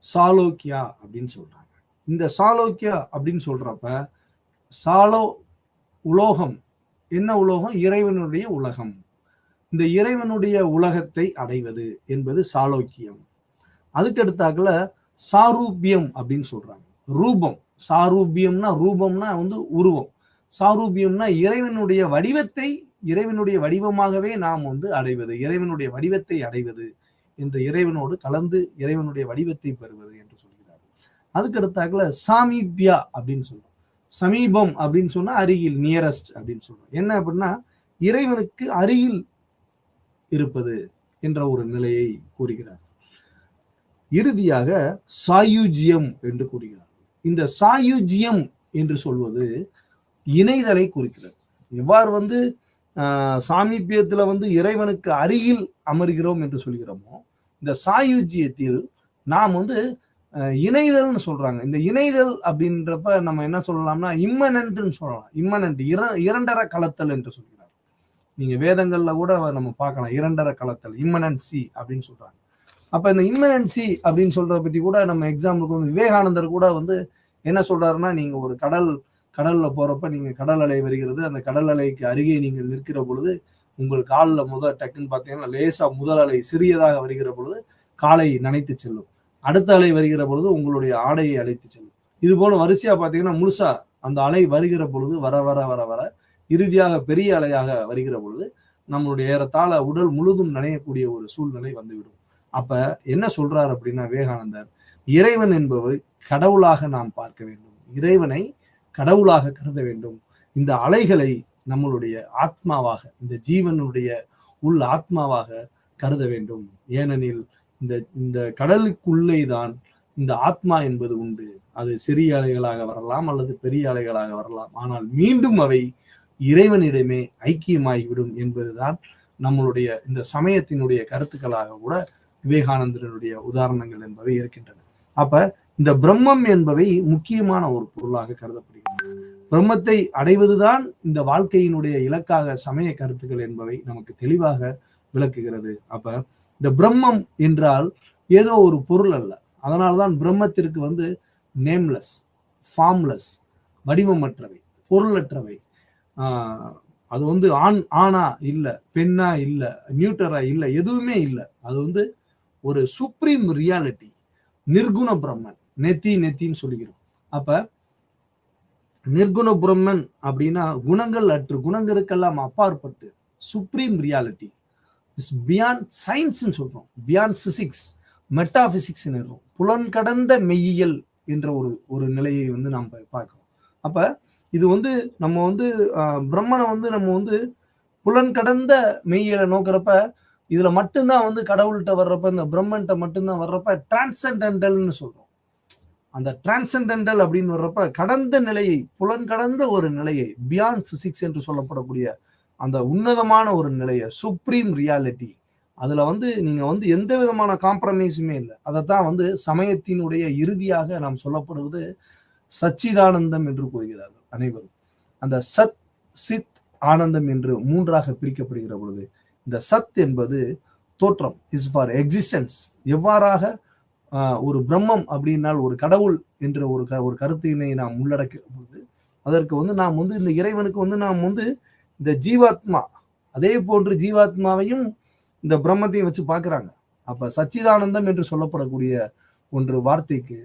சாலோக்கியா அப்படின்னு சொல்றாங்க. இந்த சாலோக்கியா அப்படின்னு சொல்றப்ப, சாலோ உலோகம், என்ன உலோகம்? இறைவனுடைய உலகம். இந்த இறைவனுடைய உலகத்தை அடைவது என்பது சாலோக்கியம். அதுக்கு அடுத்தாக்குல சாரூபியம் அப்படின்னு சொல்றாங்க. ரூபம், சாரூபியம்னா ரூபம்னா வந்து உருவம், சாரூபியம்னா இறைவனுடைய வடிவத்தை, இறைவனுடைய வடிவமாகவே நாம் வந்து அடைவது, இறைவனுடைய வடிவத்தை அடைவது என்று, இறைவனோடு கலந்து இறைவனுடைய வடிவத்தை பெறுவது என்று சொல்கிறார்கள். அதுக்கு அடுத்தாக்குல சாமீபியா அப்படின்னு சொல்றோம். சமீபம் அப்படின்னு சொன்னா அருகில், நியரஸ்ட் அப்படின்னு சொல்றோம். என்ன அப்படின்னா இறைவனுக்கு அருகில் இருப்பது என்ற ஒரு நிலையை கூறுகிறார். இறுதியாக சாயுஜியம் என்று கூறுகிறார். இந்த சாயுஜியம் என்று சொல்வது இணைதலை குறிக்கிறது. எவ்வாறு வந்து சாமீபியத்துல வந்து இறைவனுக்கு அருகில் அமர்கிறோம் என்று சொல்கிறோமோ, இந்த சாயுஜியத்தில் நாம் வந்து இணைதல்னு சொல்றாங்க. இந்த இணைதல் அப்படின்றப்ப நம்ம என்ன சொல்லலாம்னா இம்மனன்ட்னு சொல்லலாம். இம்மனன்ட், இரண்டரை கலத்தல் என்று சொல்கிறார். நீங்க வேதங்கள்ல கூட நம்ம பார்க்கலாம், இரண்டரை கலத்தல், இம்மனன்சி அப்படின்னு சொல்றாங்க. அப்ப இந்த இம்மனன்சி அப்படின்னு சொல்றத பத்தி கூட நம்ம எக்ஸாம்பிளுக்கு வந்து விவேகானந்தர் கூட வந்து என்ன சொல்றாருன்னா, நீங்க ஒரு கடல்ல போறப்ப நீங்க கடல் அலை வருகிறது, அந்த கடல் அலைக்கு அருகே நீங்கள் நிற்கிற பொழுது உங்கள் காலில் டக்குன்னு பார்த்தீங்கன்னா லேசா முதல் அலை சிறியதாக வருகிற பொழுது காலை நனைத்து செல்லும், அடுத்த அலை வருகிற பொழுது உங்களுடைய ஆடையை அழைத்து செல்லும். இது போல வரிசையா பார்த்தீங்கன்னா முழுசா அந்த அலை வருகிற பொழுது வர வர வர வர இறுதியாக பெரிய அலையாக வருகிற பொழுது நம்மளுடைய ஏறத்தாழ உடல் முழுதும் நனையக்கூடிய ஒரு சூழ்நிலை வந்துவிடும். அப்ப என்ன சொல்றாரு அப்படின்னா விவேகானந்தர், இறைவன் என்பவர் கடவுளாக நாம் பார்க்க வேண்டும், இறைவனை கடவுளாக கருத வேண்டும். இந்த அலைகளை நம்மளுடைய ஆத்மாவாக, இந்த ஜீவனுடைய உள் ஆத்மாவாக கருத வேண்டும். ஏனெனில் இந்த கடலுக்குள்ளே தான் இந்த ஆத்மா என்பது உண்டு. அது சிறிய அலைகளாக வரலாம் அல்லது பெரிய அலைகளாக வரலாம், ஆனால் மீண்டும் அவை இறைவனிடமே ஐக்கியமாகிவிடும் என்பதுதான் நம்மளுடைய இந்த சமயத்தினுடைய கருத்துக்களாக கூட விவேகானந்தருடைய உதாரணங்கள் என்பவை இருக்கின்றன. அப்ப இந்த பிரம்மம் என்பவை முக்கியமான ஒரு பொருளாக கருதப்படுகிறது. பிரம்மத்தை அடைவதுதான் இந்த வாழ்க்கையினுடைய இலக்காக சமய கருத்துக்கள் என்பவை நமக்கு தெளிவாக விளக்குகிறது. அப்ப இந்த பிரம்மம் என்றால் ஏதோ ஒரு பொருள் அல்ல. அதனால்தான் பிரம்மத்திற்கு வந்து நேம்லெஸ், ஃபார்ம்லெஸ், வடிவமற்றவை, பொருளற்றவை, அது வந்து ஆணா இல்ல, பெண்ணா இல்ல, நியூட்டரா இல்ல, எதுவுமே இல்லை. அது வந்து ஒரு சுப்ரீம் ரியாலிட்டி, நிர்குண பிரம்மன், நெத்தின்னு சொல்லிக்கிறோம். அப்ப நிர்குண பிரம்மன் அப்படின்னா குணங்கள் அற்று, குணங்களுக்கெல்லாம் அப்பாற்பட்டு சுப்ரீம் ரியாலிட்டி, இஸ் பியாண்ட் சயின்ஸ்ன்னு சொல்றோம், பியாண்ட் பிசிக்ஸ், மெட்டாபிசிக்ஸ், புலன் கடந்த மெய்யியல் என்ற ஒரு நிலையை வந்து நாம் பார்க்கிறோம். அப்ப இது வந்து நம்ம வந்து பிரம்மனை வந்து நம்ம வந்து புலன் கடந்த மெய்யியலை நோக்கிறப்ப இதுல மட்டும்தான் வந்து கடவுள்கிட்ட வர்றப்ப, இந்த பிரம்மன்ட்ட மட்டும்தான் வர்றப்ப டிரான்சென்டென்டல்னு சொல்றோம். அந்த டிரான்சென்டென்டல் அப்படின்னு வர்றப்ப கடந்த நிலையை, புலன் கடந்த ஒரு நிலையை, பியாண்ட் பிசிக்ஸ் என்று சொல்லப்படக்கூடிய அந்த உன்னதமான ஒரு நிலையை, சுப்ரீம் ரியாலிட்டி, அதுல வந்து நீங்க வந்து எந்த விதமான காம்ப்ரமைஸுமே இல்லை. அதைத்தான் வந்து சமயத்தினுடைய இறுதியாக நாம் சொல்லப்படுவது சச்சிதானந்தம் என்று கூறுகிறார்கள் அனைவரும். அந்த சத், சித், ஆனந்தம் என்று மூன்றாக பிரிக்கப்படுகிற பொழுது இந்த சத் என்பது தோற்றம், இஸ் ஃபார் எக்ஸிஸ்டன்ஸ். எவ்வாறாக ஒரு பிரம்மம் அப்படின்னால் ஒரு கடவுள் என்ற ஒரு கருத்தினை நாம் உள்ளடக்கிற பொழுது அதற்கு வந்து நாம் வந்து இந்த இறைவனுக்கு வந்து நாம் வந்து இந்த ஜீவாத்மா, அதே போன்று ஜீவாத்மாவையும் இந்த பிரம்மத்தையும் வச்சு பார்க்குறாங்க. அப்ப சச்சிதானந்தம் என்று சொல்லப்படக்கூடிய ஒன்று வார்த்தைக்கு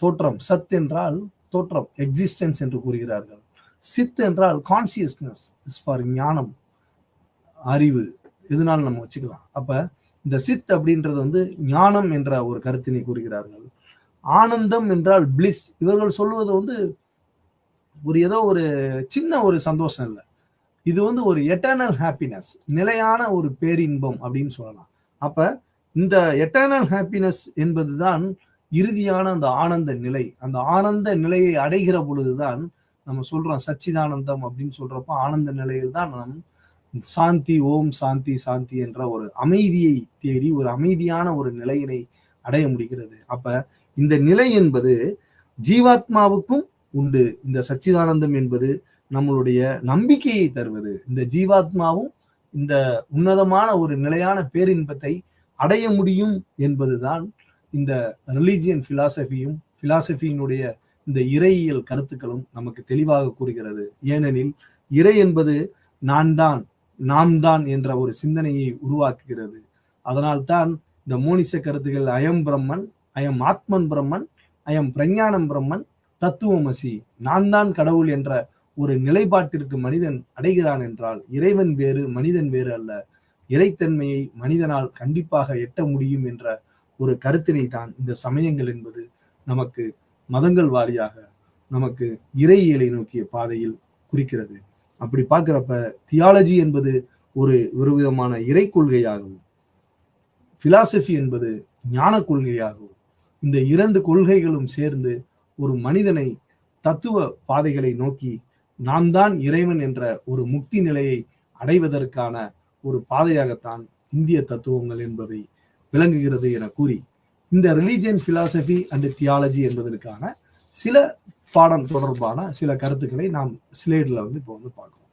தோற்றம், சத் என்றால் தோற்றம், எக்ஸிஸ்டன்ஸ் என்று கூறுகிறார்கள். சித் என்றால் கான்சியஸ்னஸ், இஸ் ஃபார் ஞானம், அறிவு, எதுனாலும் நம்ம வச்சுக்கலாம். அப்ப இந்த சித் அப்படின்றது வந்து ஞானம் என்ற ஒரு கருத்தினை கூறுகிறார்கள். ஆனந்தம் என்றால் பிளிஸ். இவர்கள் சொல்வது வந்து ஒரு ஏதோ ஒரு சின்ன ஒரு சந்தோஷம் இல்லை, இது வந்து ஒரு எட்டர்னல் ஹாப்பினஸ், நிலையான ஒரு பேரின்பம் அப்படின்னு சொல்லலாம். அப்ப இந்த எட்டர்னல் ஹாப்பினஸ் என்பதுதான் இறுதியான அந்த ஆனந்த நிலை. அந்த ஆனந்த நிலையை அடைகிற பொழுதுதான் நம்ம சொல்றோம் சச்சிதானந்தம் அப்படின்னு சொல்றப்ப, ஆனந்த நிலையில் தான் நாம் சாந்தி, ஓம் சாந்தி சாந்தி என்ற ஒரு அமைதியை தேடி ஒரு அமைதியான ஒரு நிலையினை அடைய முடிகிறது. அப்ப இந்த நிலை என்பது ஜீவாத்மாவுக்கும் உண்டு. இந்த சச்சிதானந்தம் என்பது நம்மளுடைய நம்பிக்கையை தருவது. இந்த ஜீவாத்மாவும் இந்த உன்னதமான ஒரு நிலையான பேரின்பத்தை அடைய முடியும் என்பதுதான் இந்த ரிலீஜியன் பிலாசபியும் பிலாசபியினுடைய இந்த இறையியல் கருத்துக்களும் நமக்கு தெளிவாக கூறுகிறது. ஏனெனில் இறை என்பது நான் தான், நாம் தான் என்ற ஒரு சிந்தனையை உருவாக்குகிறது. அதனால்தான் இந்த மோனிச கருத்துக்கள் அயம் பிரம்மன், அயம் ஆத்மன் பிரம்மன், அயம் பிரஞானம் பிரம்மன், தத்துவமசி, நான் தான் கடவுள் என்ற ஒரு நிலைப்பாட்டிற்கு மனிதன் அடைகிறான் என்றால் இறைவன் வேறு, மனிதன் வேறு அல்ல, இறைத்தன்மையை மனிதனால் கண்டிப்பாக எட்ட முடியும் என்ற ஒரு கருத்தினை தான் இந்த சமயங்கள் என்பது நமக்கு மதங்கள் வாரியாக நமக்கு இறையியலை நோக்கிய பாதையில் குறிக்கிறது. அப்படி பார்க்கிறப்ப தியாலஜி என்பது ஒரு விதமான இறை கொள்கையாகவும், பிலாசபி என்பது ஞான கொள்கையாகவும், இந்த இரண்டு கொள்கைகளும் சேர்ந்து ஒரு மனிதனை தத்துவ பாதைகளை நோக்கி நாம் தான் இறைவன் என்ற ஒரு முக்தி நிலையை அடைவதற்கான ஒரு பாதையாகத்தான் இந்திய தத்துவங்கள் என்பதை விளங்குகிறது என கூறி, இந்த ரிலீஜியன், பிலாசபி அண்ட் தியாலஜி என்பதற்கான சில பாடம் தொடர்பான சில கருத்துக்களை நாம் ஸ்லைட்ல வந்து இப்போ வந்து பார்க்கிறோம்.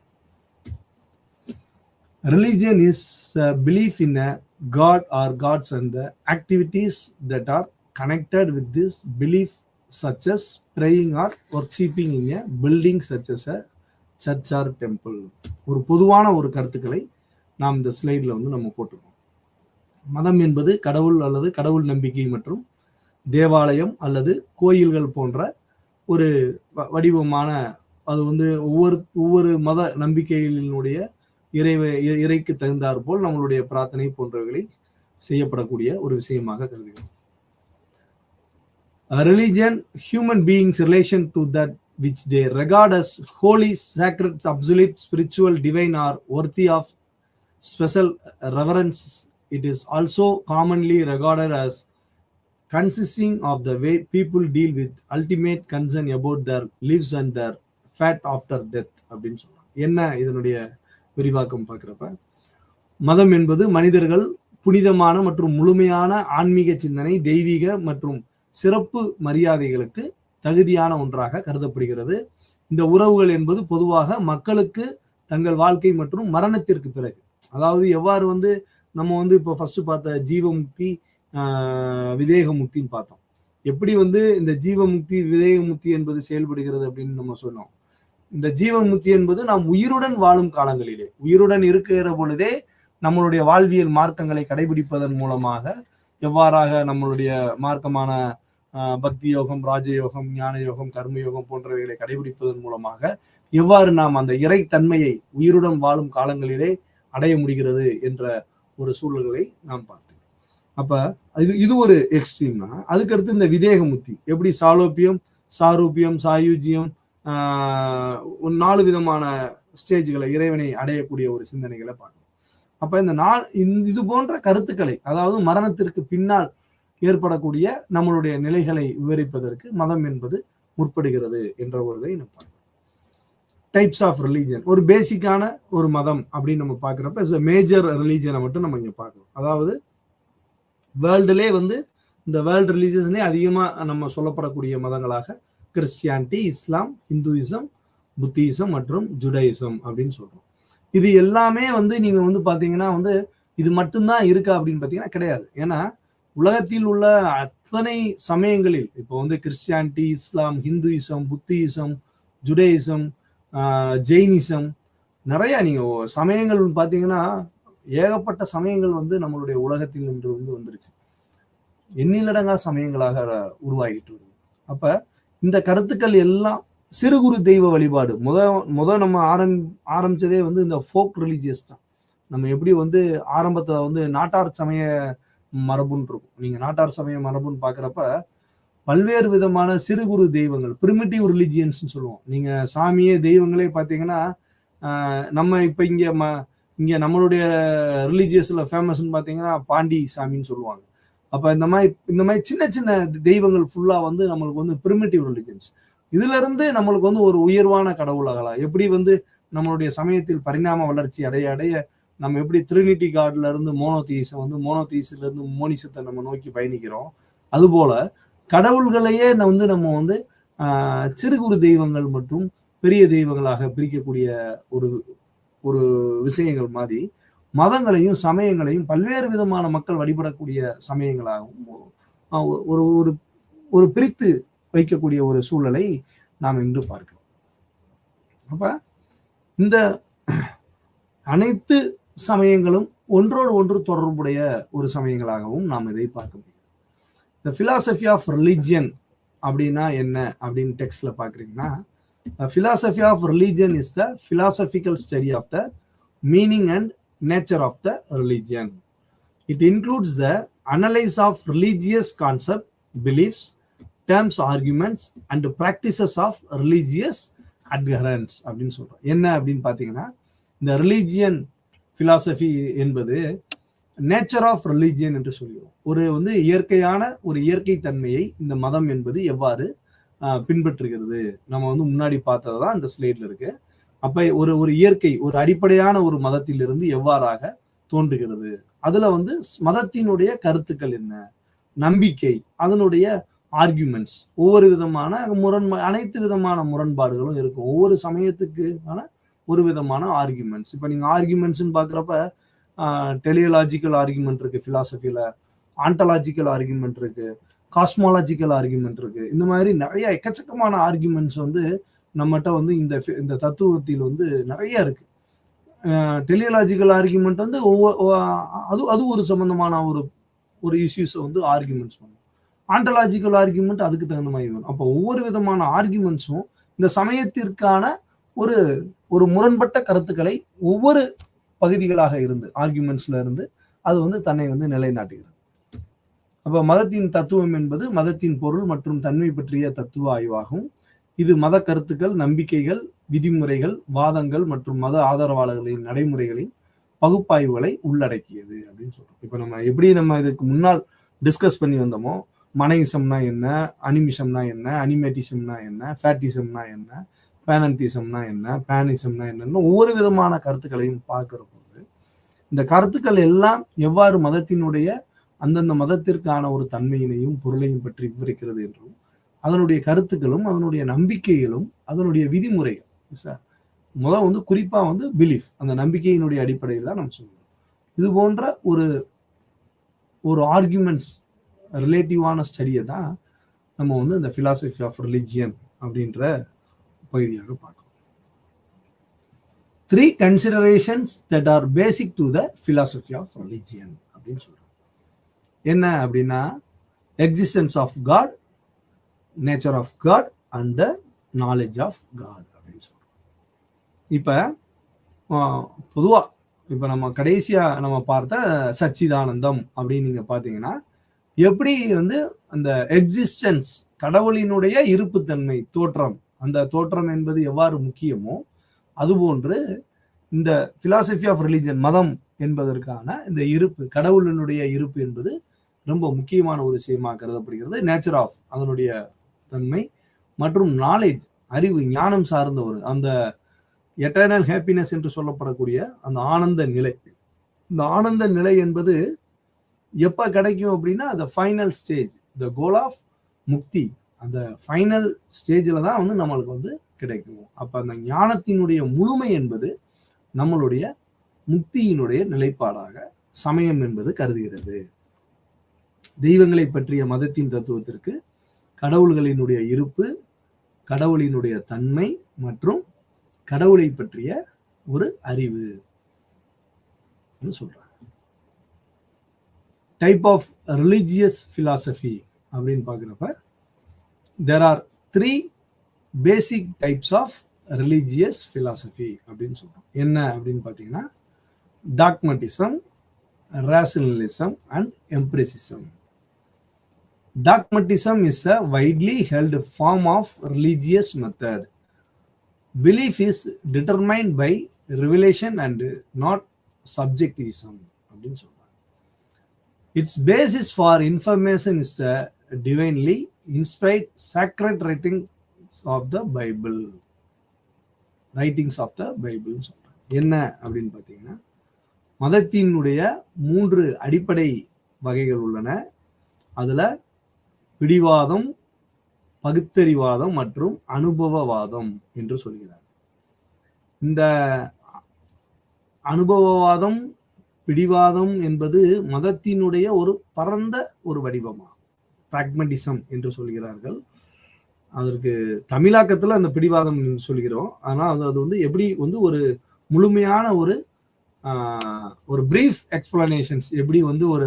Religion is a belief in a God or gods and the activities that are connected with this belief, such as praying or worshipping in a building such as a church or temple. ஒரு பொதுவான ஒரு கருத்துக்களை நாம் இந்த ஸ்லைட்ல வந்து நம்ம போட்டுருக்கோம். மதம் என்பது கடவுள் அல்லது கடவுள் நம்பிக்கை மற்றும் தேவாலயம் அல்லது கோயில்கள் போன்ற ஒரு வடிவமான, அது வந்து ஒவ்வொரு மத நம்பிக்கைகளினுடைய இறைக்கு தகுந்தாற் போல் நம்மளுடைய பிரார்த்தனை போன்றவைகளை செய்யப்படக்கூடிய ஒரு விஷயமாக கருதுகிறோம். Religion, human beings' relation to that which they regard as holy, sacred, absolute, spiritual, divine, or worthy of special reverence. It is also commonly regarded as consisting of the way people deal with ultimate concern about their lives and their fate after death அப்படின்னு சொல்றாங்க. என்ன இதனுடைய விரிவாக்கம் பார்க்கிறப்ப, மதம் என்பது மனிதர்கள் புனிதமான மற்றும் முழுமையான ஆன்மீக சிந்தனை, தெய்வீக மற்றும் சிறப்பு மரியாதைகளுக்கு தகுதியான ஒன்றாக கருதப்படுகிறது. இந்த உறவுகள் என்பது பொதுவாக மக்களுக்கு தங்கள் வாழ்க்கை மற்றும் மரணத்திற்கு பிறகு, அதாவது எவ்வாறு வந்து நம்ம வந்து இப்போ ஃபர்ஸ்ட் பார்த்த ஜீவமுக்தி, விதேக முக்தின்னு பார்த்தோம். எப்படி வந்து இந்த ஜீவமுக்தி, விதேக முக்தி என்பது செயல்படுகிறது அப்படின்னு நம்ம சொன்னோம். இந்த ஜீவமுக்தி என்பது நாம் உயிருடன் வாழும் காலங்களிலே, உயிருடன் இருக்கிற பொழுதே நம்மளுடைய வாழ்வியல் மார்க்கங்களை கடைபிடிப்பதன் மூலமாக எவ்வாறாக நம்மளுடைய மார்க்கமான பக்தி யோகம், ராஜயோகம், ஞான யோகம், கர்மயோகம் போன்றவைகளை கடைபிடிப்பதன் மூலமாக எவ்வாறு நாம் அந்த இறை தன்மையை உயிருடன் வாழும் காலங்களிலே அடைய முடிகிறது என்ற ஒரு சூழல்களை நாம் பார்த்தோம். அப்ப இது ஒரு எக்ஸ்ட்ரீம்னா, அதுக்கடுத்து இந்த விதேகமுத்தி எப்படி சாலோப்பியம், சாரூபியம், சாயுஜியம், 4 விதமான ஸ்டேஜ்களை இறைவனை அடையக்கூடிய ஒரு சிந்தனைகளை பார்க்கணும். அப்ப இது போன்ற கருத்துக்களை, அதாவது மரணத்திற்கு பின்னால் ஏற்படக்கூடிய நம்மளுடைய நிலைகளை விவரிப்பதற்கு மதம் என்பது முற்படுகிறது என்ற ஒரு இதை நம்ம பார்க்கணும். டைப்ஸ் ஆஃப் ரிலீஜன், ஒரு பேசிக்கான ஒரு மதம் அப்படின்னு நம்ம பார்க்குறப்ப மேஜர் ரிலீஜனை மட்டும் நம்ம இங்க பார்க்கணும். அதாவது வேர்ல்டுலே இந்த வேர்ல்டு ரிலீஜன்ஸ்லேயே அதிகமாக நம்ம சொல்லப்படக்கூடிய மதங்களாக கிறிஸ்டியானிட்டி, இஸ்லாம், இந்துயிசம், புத்திசம் மற்றும் ஜுடாயிசம் அப்படின்னு சொல்றோம். இது எல்லாமே நீங்க பாத்தீங்கன்னா இது மட்டும்தான் இருக்கா அப்படின்னு பாத்தீங்கன்னா கிடையாது. ஏன்னா உலகத்தில் உள்ள அத்தனை சமயங்களில் இப்போ கிறிஸ்டியானிட்டி, இஸ்லாம், ஹிந்துயிசம், புத்திசம், ஜுடாயிசம், ஜெயினிசம், நிறைய நீங்க சமயங்கள் பாத்தீங்கன்னா ஏகப்பட்ட சமயங்கள் நம்மளுடைய உலகத்தில் இன்று வந்துருச்சு. எண்ணிலடங்கா சமயங்களாக உருவாகிட்டு வருது. அப்ப இந்த கருத்துக்கள் எல்லாம் சிறு குறு தெய்வ வழிபாடு முத நம்ம ஆரம்பிச்சதே இந்த ஃபோக் ரிலீஜியஸ் தான். நம்ம எப்படி ஆரம்பத்துல நாட்டார் சமய மரபுன்னு இருக்கும். நீங்க நாட்டார் சமய மரபுன்னு பாக்குறப்ப பல்வேறு விதமான சிறு குறு தெய்வங்கள், பிரிமிட்டிவ் ரிலிஜியன்ஸ் சொல்லுவோம். நீங்க சாமியே தெய்வங்களே பாத்தீங்கன்னா நம்ம இப்ப இங்க நம்மளுடைய ரிலீஜியஸ்ல ஃபேமஸ்ன்னு பாத்தீங்கன்னா பாண்டி சாமின்னு சொல்லுவாங்க. அப்ப இந்த மாதிரி சின்ன சின்ன தெய்வங்கள் ஃபுல்லா நம்மளுக்கு பிரிமிட்டிவ் ரிலிஜியன்ஸ். இதுல இருந்து நம்மளுக்கு ஒரு உயர்வான கடவுளாகலாம் எப்படி நம்மளுடைய சமயத்தில் பரிணாம வளர்ச்சி அடைய அடைய நம்ம எப்படி ட்ரினிட்டி காட்ல இருந்து மோனோதீசம் மோனோதீஸ்ல இருந்து மோனிசத்தை நம்ம நோக்கி பயணிக்கிறோம். அதுபோல கடவுள்களையே நம்ம சிறு குறு தெய்வங்கள் மற்றும் பெரிய தெய்வங்களாக பிரிக்கக்கூடிய ஒரு விஷயங்கள் மாதிரி மதங்களையும் சமயங்களையும் பல்வேறு விதமான மக்கள் வழிபடக்கூடிய சமயங்களாகவும் ஒரு பிரித்து வைக்கக்கூடிய ஒரு சூழலை நாம் இன்று பார்க்கிறோம். அப்ப இந்த அனைத்து சமயங்களும் ஒன்றோடு ஒன்று தொடர்புடைய ஒரு சமயங்களாகவும் நாம் இதை பார்க்க முடியும். இந்த பிலாசபி ஆஃப் ரிலிஜியன் அப்படின்னா என்ன அப்படின்னு டெக்ஸ்ட்ல பாக்குறீங்கன்னா, philosophy of religion is the philosophical study of the meaning and nature of the religion. It includes the analysis of religious concepts, beliefs, terms, arguments and practices of religious adherents அப்படின்னு சொல்றோம். என்ன அப்படின்னு பாத்தீங்கன்னா, இந்த ரிலீஜியன் பிலாசபி என்பது நேச்சர் ஆஃப் ரிலீஜியன் என்று சொல்கிறோம். ஒரு இயற்கையான ஒரு இயற்கை தன்மையை இந்த மதம் என்பது எவ்வாறு பின்பற்றுகிறது. நம்ம முன்னாடி பார்த்ததுதான் இந்த ஸ்லைட்ல இருக்கு. அப்ப ஒரு இயற்கை, ஒரு அடிப்படையான ஒரு மதத்திலிருந்து எவ்வாறாக தோன்றுகிறது, அதுல மதத்தினுடைய கருத்துக்கள் என்ன, நம்பிக்கை, அதனுடைய ஆர்குமெண்ட்ஸ், ஒவ்வொரு விதமான அனைத்து விதமான முரண்பாடுகளும் இருக்கும். ஒவ்வொரு சமயத்துக்கான ஒரு விதமான ஆர்குமெண்ட்ஸ். இப்ப நீங்க ஆர்குமெண்ட்ஸ்ன்னு பாக்குறப்ப டெலியலாஜிக்கல் ஆர்குமெண்ட் இருக்கு பிலாசபில, ஆண்டலாஜிக்கல் ஆர்குமெண்ட் இருக்கு, காஸ்மாலஜிக்கல் ஆர்குமெண்ட் இருக்கு. இந்த மாதிரி நிறைய எக்கச்சக்கமான ஆர்குமெண்ட்ஸ் நம்மகிட்ட இந்த தத்துவத்தில் நிறைய இருக்கு. டெலியலாஜிக்கல் ஆர்குமெண்ட் அது ஒரு சம்பந்தமான ஒரு இஷ்யூஸ் ஆர்குமெண்ட்ஸ் பண்ணும். ஆண்டலாஜிக்கல் ஆர்குமெண்ட் அதுக்கு தகுந்த மாதிரி வரும். அப்போ ஒவ்வொரு விதமான ஆர்குமெண்ட்ஸும் இந்த சமயத்திற்கான ஒரு முரண்பட்ட கருத்துக்களை ஒவ்வொரு பகுதிகளாக இருந்து ஆர்குமெண்ட்ஸ்ல இருந்து அது தன்னை நிலைநாட்டுகிறது. அப்ப மதத்தின் தத்துவம் என்பது மதத்தின் பொருள் மற்றும் தன்மை பற்றிய தத்துவ ஆய்வாகும். இது மத கருத்துக்கள், நம்பிக்கைகள், விதிமுறைகள், வாதங்கள் மற்றும் மத ஆதரவாளர்களின் நடைமுறைகளின் பகுப்பாய்வுகளை உள்ளடக்கியது அப்படின்னு சொல்றோம். இப்ப நம்ம இதுக்கு முன்னால் டிஸ்கஸ் பண்ணி வந்தோமோ, மனைசம்னா என்ன, அனிமிசம்னா என்ன, அனிமேட்டிசம்னா என்ன, ஃபேட்டிசம்னா என்ன, பேனந்திசம்னா என்ன, பேனிசம்னா என்னன்னு ஒவ்வொரு விதமான கருத்துக்களையும் பார்க்கிற போது இந்த கருத்துக்கள் எல்லாம் எவ்வாறு மதத்தினுடைய அந்தந்த மதத்திற்கான ஒரு தன்மையினையும் பொருளையும் பற்றி விவரிக்கிறது என்றும், அதனுடைய கருத்துக்களும் அதனுடைய நம்பிக்கைகளும் அதனுடைய விதிமுறைகள் குறிப்பா பிலீஃப், அந்த நம்பிக்கையினுடைய அடிப்படையில் தான் நம்ம சொல்லுவோம். இது போன்ற ஒரு ஆர்குமெண்ட்ஸ் ரிலேட்டிவான ஸ்டடியை தான் நம்ம இந்த பிலாசபி ஆஃப் ரிலிஜியன் அப்படின்ற பகுதியாக பார்க்கணும். 3 considerations that are basic to the philosophy of religion அப்படின்னு சொல்றோம். என்ன அப்படின்னா, existence of God, nature of God and the knowledge of God அப்படின்னு சொல்றோம். இப்ப பொதுவா இப்ப நம்ம கடைசியா நம்ம பார்த்த சச்சிதானந்தம் அப்படின்னு நீங்க பாத்தீங்கன்னா, எப்படி வந்து அந்த எக்ஸிஸ்டன்ஸ், கடவுளினுடைய இருப்புத்தன்மை, தோற்றம், அந்த தோற்றம் என்பது எவ்வாறு முக்கியமோ அதுபோன்று இந்த பிலாசபி ஆஃப் ரிலிஜன், மதம் என்பதற்கான இந்த இருப்பு, கடவுளினுடைய இருப்பு என்பது ரொம்ப முக்கியமான ஒரு விஷயமாக கருதப்படுகிறது. நேச்சர் ஆஃப், அதனுடைய தன்மை மற்றும் நாலேஜ், அறிவு, ஞானம் சார்ந்த ஒரு அந்த எட்டர்னல் ஹாப்பினஸ் என்று சொல்லப்படக்கூடிய அந்த ஆனந்த நிலை. இந்த ஆனந்த நிலை என்பது எப்ப கிடைக்கும் அப்படின்னா, அந்த final stage, the goal of mukti, அந்த ஃபைனல் ஸ்டேஜில் தான் வந்து நம்மளுக்கு வந்து கிடைக்கும். அப்ப அந்த ஞானத்தினுடைய முழுமை என்பது நம்மளுடைய முக்தியினுடைய நிலைப்பாடாக சமயம் என்பது கருதுகிறது. தெய்வங்களை பற்றிய மதத்தின் தத்துவத்திற்கு கடவுள்களினுடைய இருப்பு, கடவுளினுடைய தன்மை மற்றும் கடவுளை பற்றிய ஒரு அறிவு சொல்றாங்க. டைப் ஆஃப் ரிலிஜியஸ் பிலாசபி அப்படின்னு பாக்குறப்ப there are 3 basic types of religious philosophy அப்படின்னு சொல்றோம். என்ன அப்படின்னு பாத்தீங்கன்னா, dogmatism, rationalism and empiricism. Dogmatism is a widely held form of religious method. Belief is determined by revelation and not subjectivism. Its basis for information is the divinely inspired sacred writings of the Bible. Writings of the Bible. என்ன அப்படின்னு பார்த்தீங்கன்னா, மதத்தினுடைய 3 அடிப்படை வகைகள் உள்ளன. அதுல பிடிவாதம், பகுத்தறிவாதம் மற்றும் அனுபவவாதம் என்று சொல்கிறார். இந்த அனுபவவாதம், பிடிவாதம் என்பது மதத்தினுடைய ஒரு பரந்த ஒரு வடிவமா, பிராக்மட்டிசம் என்று சொல்கிறார்கள். அதற்கு தமிழாக்கத்துல அந்த பிடிவாதம் சொல்கிறோம். ஆனா அது வந்து எப்படி வந்து ஒரு முழுமையான ஒரு பிரீஃப் எக்ஸ்பிளனேஷன்ஸ், எப்படி வந்து ஒரு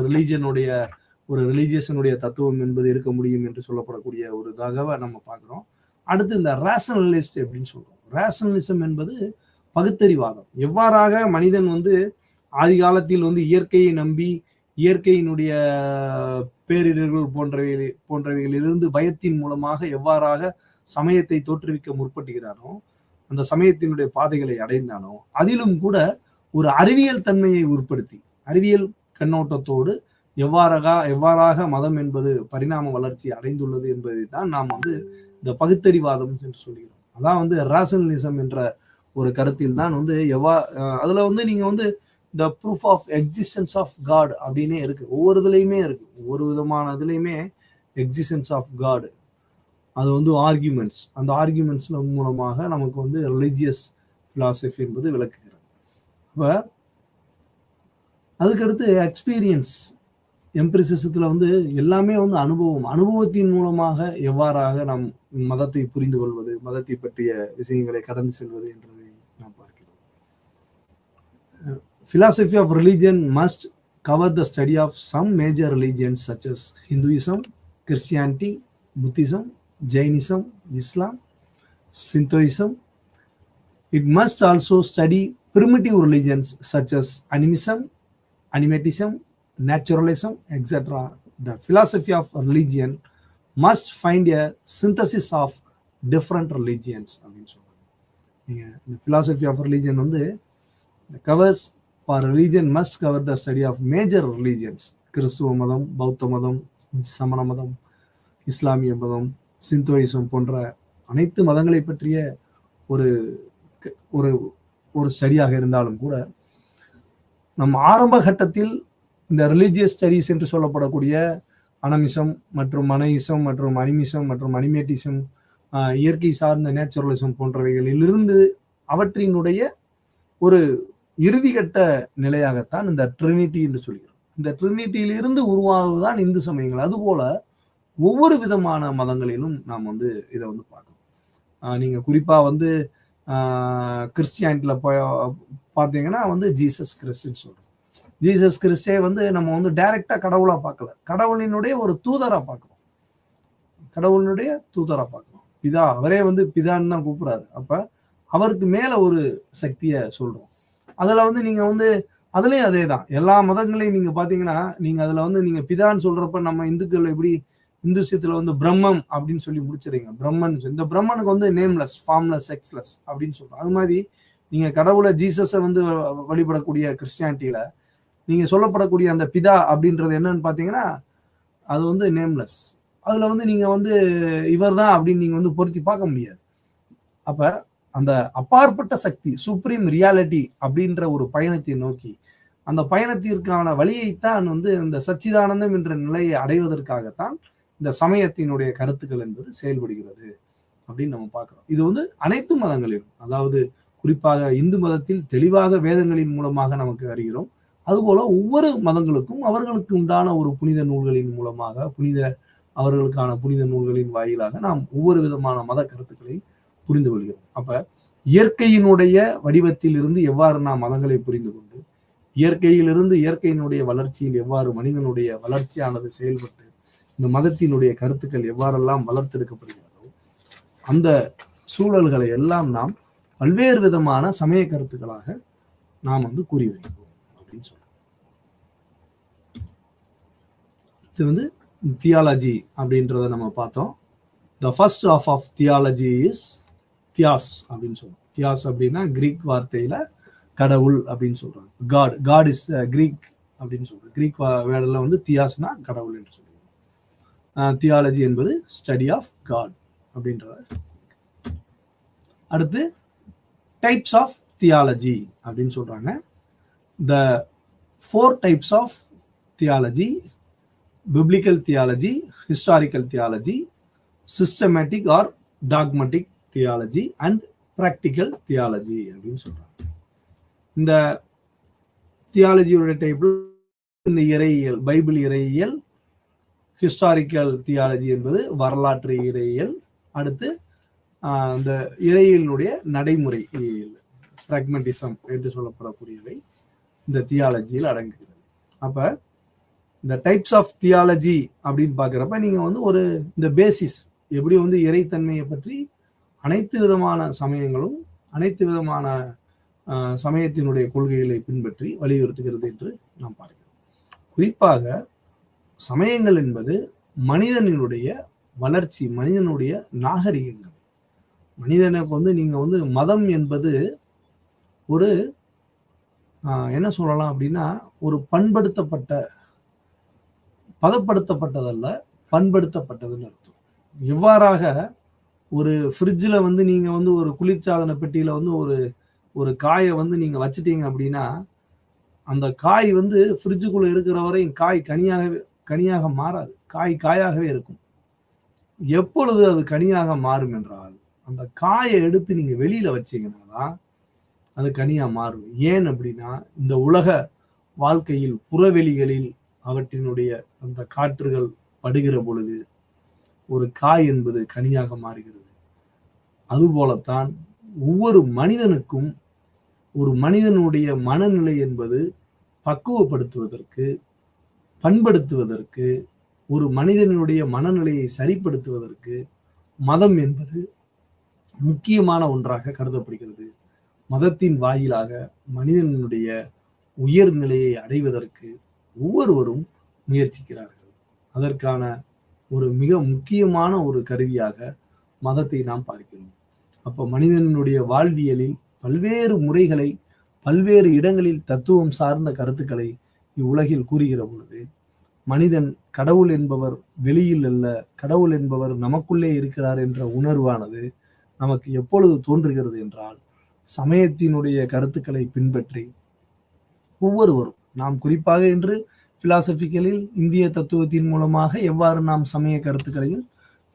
ரிலீஜியஸனுடைய தத்துவம் என்பது இருக்க முடியும் என்று சொல்லப்படக்கூடிய ஒரு தகவலை நம்ம பார்க்கிறோம். அடுத்து இந்த ரேஷனலிஸ்ட் அப்படின்னு சொல்றோம். ரேஷனலிசம் என்பது பகுத்தறிவாதம். எவ்வாறாக மனிதன் வந்து ஆதி காலத்தில் வந்து இயற்கையை நம்பி, இயற்கையினுடைய பேரிடர்கள் போன்றவைகளிலிருந்து பயத்தின் மூலமாக எவ்வாறாக சமயத்தை தோற்றுவிக்க முற்பட்டுகிறானோ, அந்த சமயத்தினுடைய பாதைகளை அடைந்தானோ, அதிலும் கூட ஒரு அறிவியல் தன்மையை உட்படுத்தி, அறிவியல் கண்ணோட்டத்தோடு எவ்வாறாக மதம் என்பது பரிணாம வளர்ச்சி அடைந்துள்ளது என்பதை தான் நாம் வந்து இந்த பகுத்தறிவாதம் என்று சொல்கிறோம். அதான் வந்து ரேஷனலிசம் என்ற ஒரு கருத்தில் தான் வந்து அதுல வந்து நீங்க வந்து இந்த proof of existence of God அப்படின்னே இருக்கு. ஒவ்வொரு இதுலையுமே இருக்கு, ஒவ்வொரு விதமான இதுலையுமே எக்ஸிஸ்டன்ஸ் ஆஃப் காட். அது வந்து ஆர்கியூமெண்ட்ஸ், அந்த ஆர்கியூமெண்ட்ஸ் மூலமாக நமக்கு வந்து ரிலிஜியஸ் பிலாசபி என்பது விளக்குகிறது. அப்ப அதுக்கடுத்து எக்ஸ்பீரியன்ஸ், எம்பிரிசிசத்துல வந்து எல்லாமே வந்து அனுபவத்தின் மூலமாக எவ்வாறாக நாம் மதத்தை புரிந்து கொள்வது, மதத்தை பற்றிய விஷயங்களை கடந்து செல்வது என்பதை நாம் பார்க்கிறோம். Philosophy of religion must cover the study of some major religions such as Hinduism, Christianity, Buddhism, Jainism, Islam, Shintoism. It must also study primitive religions such as animism, naturalism, etc. The philosophy of religion must find a synthesis of different religions. The philosophy of religion வந்து covers for religion must cover the study of major religions. கிறிஸ்துவ மதம், பௌத்த மதம், சமண மதம், இஸ்லாமிய மதம், சிந்தோயிசம் போன்ற அனைத்து மதங்களை பற்றிய ஒரு ஸ்டடியாக இருந்தாலும் கூட, நம் ஆரம்ப கட்டத்தில் இந்த ரிலிஜியஸ் ஸ்டடிஸ் என்று சொல்லப்படக்கூடிய அனமிசம் மற்றும் மனையிசம் மற்றும் அனிமிசம் மற்றும் அனிமேட்டிசம், இயற்கை சார்ந்த நேச்சுரலிசம் போன்றவைகளிலிருந்து அவற்றினுடைய ஒரு இறுதிக்கட்ட நிலையாகத்தான் இந்த ட்ரினிட்டி என்று சொல்கிறோம். இந்த ட்ரினிட்டியிலிருந்து உருவாகுதான் இந்து சமயங்கள். அதுபோல ஒவ்வொரு விதமான மதங்களிலும் நாம் வந்து இதை வந்து பார்க்கணும். நீங்க குறிப்பா வந்து கிறிஸ்டியானிட்டியில பார்த்தீங்கன்னா வந்து ஜீசஸ் கிறிஸ்டின்னு சொல்றோம். ஜீசஸ் கிறிஸ்டே வந்து நம்ம வந்து டைரக்டா கடவுளா பார்க்கல, கடவுளினுடைய ஒரு தூதரா பார்க்கிறோம். கடவுளினுடைய தூதரா பார்க்கிறோம். பிதா, அவரே வந்து பிதான்னு தான் கூப்பிடுறாரு. அப்ப அவருக்கு மேல ஒரு சக்தியை சொல்றோம். அதுல வந்து நீங்க வந்து அதுலயும் அதே தான். எல்லா மதங்களையும் நீங்க பாத்தீங்கன்னா, நீங்க அதுல வந்து நீங்க பிதான்னு சொல்றப்ப நம்ம இந்துக்கள் எப்படி இந்து விஷயத்துல வந்து பிரம்மம் அப்படின்னு சொல்லி முடிச்சிருங்க. பிரம்மன், இந்த பிரம்மனுக்கு வந்து நேம்லெஸ், ஃபார்ம்லெஸ், செக்ஸ்லெஸ் அப்படின்னு சொல்றோம். அது மாதிரி நீங்க கடவுளை ஜீசஸை வந்து வழிபடக்கூடிய கிறிஸ்டியானிட்டியில நீங்க சொல்லப்படக்கூடிய அந்த பிதா அப்படின்றது என்னன்னு பாத்தீங்கன்னா, அது வந்து நேம்லெஸ். அதுல வந்து நீங்க வந்து இவர் தான் அப்படின்னு நீங்க வந்து பொருத்தி பார்க்க முடியாது. அப்ப அந்த அப்பாற்பட்ட சக்தி, சுப்ரீம் ரியாலிட்டி அப்படின்ற ஒரு பயணத்தை நோக்கி, அந்த பயணத்திற்கான வழியைத்தான் வந்து இந்த சச்சிதானந்தம் என்ற நிலையை அடைவதற்காகத்தான் இந்த சமயத்தினுடைய கருத்துக்கள் என்பது செயல்படுகிறது அப்படின்னு நம்ம பார்க்கிறோம். இது வந்து அனைத்து மதங்களிலும், அதாவது குறிப்பாக இந்து மதத்தில் தெளிவாக வேதங்களின் மூலமாக நமக்கு அறிகிறோம். அதுபோல ஒவ்வொரு மதங்களுக்கும் அவர்களுக்கு உண்டான ஒரு புனித நூல்களின் மூலமாக, அவர்களுக்கான புனித நூல்களின் வாயிலாக நாம் ஒவ்வொரு விதமான மத கருத்துக்களை புரிந்து கொள்கிறோம். அப்ப இயற்கையினுடைய வடிவத்தில் இருந்து எவ்வாறு நாம் மதங்களை புரிந்து கொண்டு, இயற்கையிலிருந்து இயற்கையினுடைய வளர்ச்சியில் எவ்வாறு மனிதனுடைய வளர்ச்சியானது செயல்பட்டு இந்த மதத்தினுடைய கருத்துக்கள் எவ்வாறெல்லாம் வளர்த்தெடுக்கப்படுகிறதோ, அந்த சூழல்களை எல்லாம் நாம் பல்வேறு விதமான சமய கருத்துக்களாக நாம் வந்து கூறி வைப்போம் அப்படின்னு சொல்றோம். இது வந்து தியாலஜி அப்படின்றத நம்ம பார்த்தோம். The first of theology is theos அப்படின்னு சொல்றோம். தியாஸ் அப்படின்னா கிரீக் வார்த்தையில கடவுள் அப்படின்னு சொல்றாங்க. காட் இஸ் கிரீக் அப்படின்னு சொல்றோம். கிரீக் வேர்டில் வந்து தியாஸ்னா கடவுள் என்று சொல்லுவோம். தியாலஜி என்பது ஸ்டடி ஆஃப் காட் அப்படின்றத. அடுத்து டைப்ஸ் ஆஃப் தியாலஜி அப்படின்னு சொல்றாங்க. The 4 types of theology: biblical theology, historical theology, systematic or dogmatic theology and practical theology அப்படின்னு சொல்றாங்க. இந்த தியாலஜியோட டைப் இந்த இறையியல், பைபிள் இறையியல், ஹிஸ்டாரிக்கல் தியாலஜி என்பது வரலாற்று இறையியல், அடுத்து இந்த இறையியலுடைய நடைமுறை பிராக்மெண்டிசம் என்று சொல்லப்படக்கூடியவை இந்த தியாலஜியில் அடங்குகிறது. அப்ப இந்த டைப்ஸ் ஆஃப் தியாலஜி அப்படின்னு பாக்குறப்ப நீங்க வந்து ஒரு இந்த பேசிஸ் எப்படி வந்து இறைத்தன்மையை பற்றி அனைத்து விதமான சமயங்களும் அனைத்து விதமான சமயத்தினுடைய கொள்கைகளை பின்பற்றி வலியுறுத்துகிறது என்று நாம் பார்க்கிறோம். குறிப்பாக சமயங்கள் என்பது மனிதனுடைய வளர்ச்சி, மனிதனுடைய நாகரிகங்கள். மனிதனுக்கு வந்து நீங்க வந்து மதம் என்பது ஒரு என்ன சொல்லலாம் அப்படின்னா, ஒரு பதப்படுத்தப்பட்டதல்ல, பண்படுத்தப்பட்டதுன்னு அர்த்தம். எவ்வாறாக ஒரு ஃப்ரிட்ஜில் வந்து நீங்க வந்து ஒரு குளிர்சாதன பெட்டியில வந்து ஒரு காயை வந்து நீங்க வச்சுட்டீங்க அப்படின்னா, அந்த காய் வந்து ஃப்ரிட்ஜுக்குள்ள இருக்கிற வரையும் காய் கனியாக மாறாது, காயாகவே இருக்கும். எப்பொழுது அது கனியாக மாறும் என்றால், அந்த காயை எடுத்து நீங்க வெளியில வச்சீங்கன்னா தான் அது கனியா மாறும். ஏன் அப்படின்னா, இந்த உலக வாழ்க்கையில் புறவெளிகளில் அவற்றினுடைய அந்த காற்றுகள் படுகிற பொழுது ஒரு காய் என்பது கனியாக மாறுகிறது. அதுபோலத்தான் ஒவ்வொரு மனிதனுக்கும் ஒரு மனிதனுடைய மனநிலை என்பது பக்குவப்படுத்துவதற்கு, பண்படுத்துவதற்கு, ஒரு மனிதனுடைய மனநிலையை சரிப்படுத்துவதற்கு மதம் என்பது முக்கியமான ஒன்றாக கருதப்படுகிறது. மதத்தின் வாயிலாக மனிதனுடைய உயர்நிலையை அடைவதற்கு ஒவ்வொருவரும் முயற்சிக்கிறார்கள். அதற்கான ஒரு மிக முக்கியமான ஒரு கருவியாக மதத்தை நாம் பார்க்கிறோம். அப்ப மனிதனுடைய வாழ்வியலில் பல்வேறு முறைகளை, பல்வேறு இடங்களில் தத்துவம் சார்ந்த கருத்துக்களை இவ்வுலகில் கூறுகிற பொழுது, மனிதன் கடவுள் என்பவர் வெளியில் அல்ல, கடவுள் என்பவர் நமக்குள்ளே இருக்கிறார் என்ற உணர்வானது நமக்கு எப்பொழுது தோன்றுகிறது என்றால், சமயத்தினுடைய கருத்துக்களை பின்பற்றி ஒவ்வொருவரும், நாம் குறிப்பாக இன்று பிலாசபிக்கலில் இந்திய தத்துவத்தின் மூலமாக எவ்வாறு நாம் சமய கருத்துக்களையும்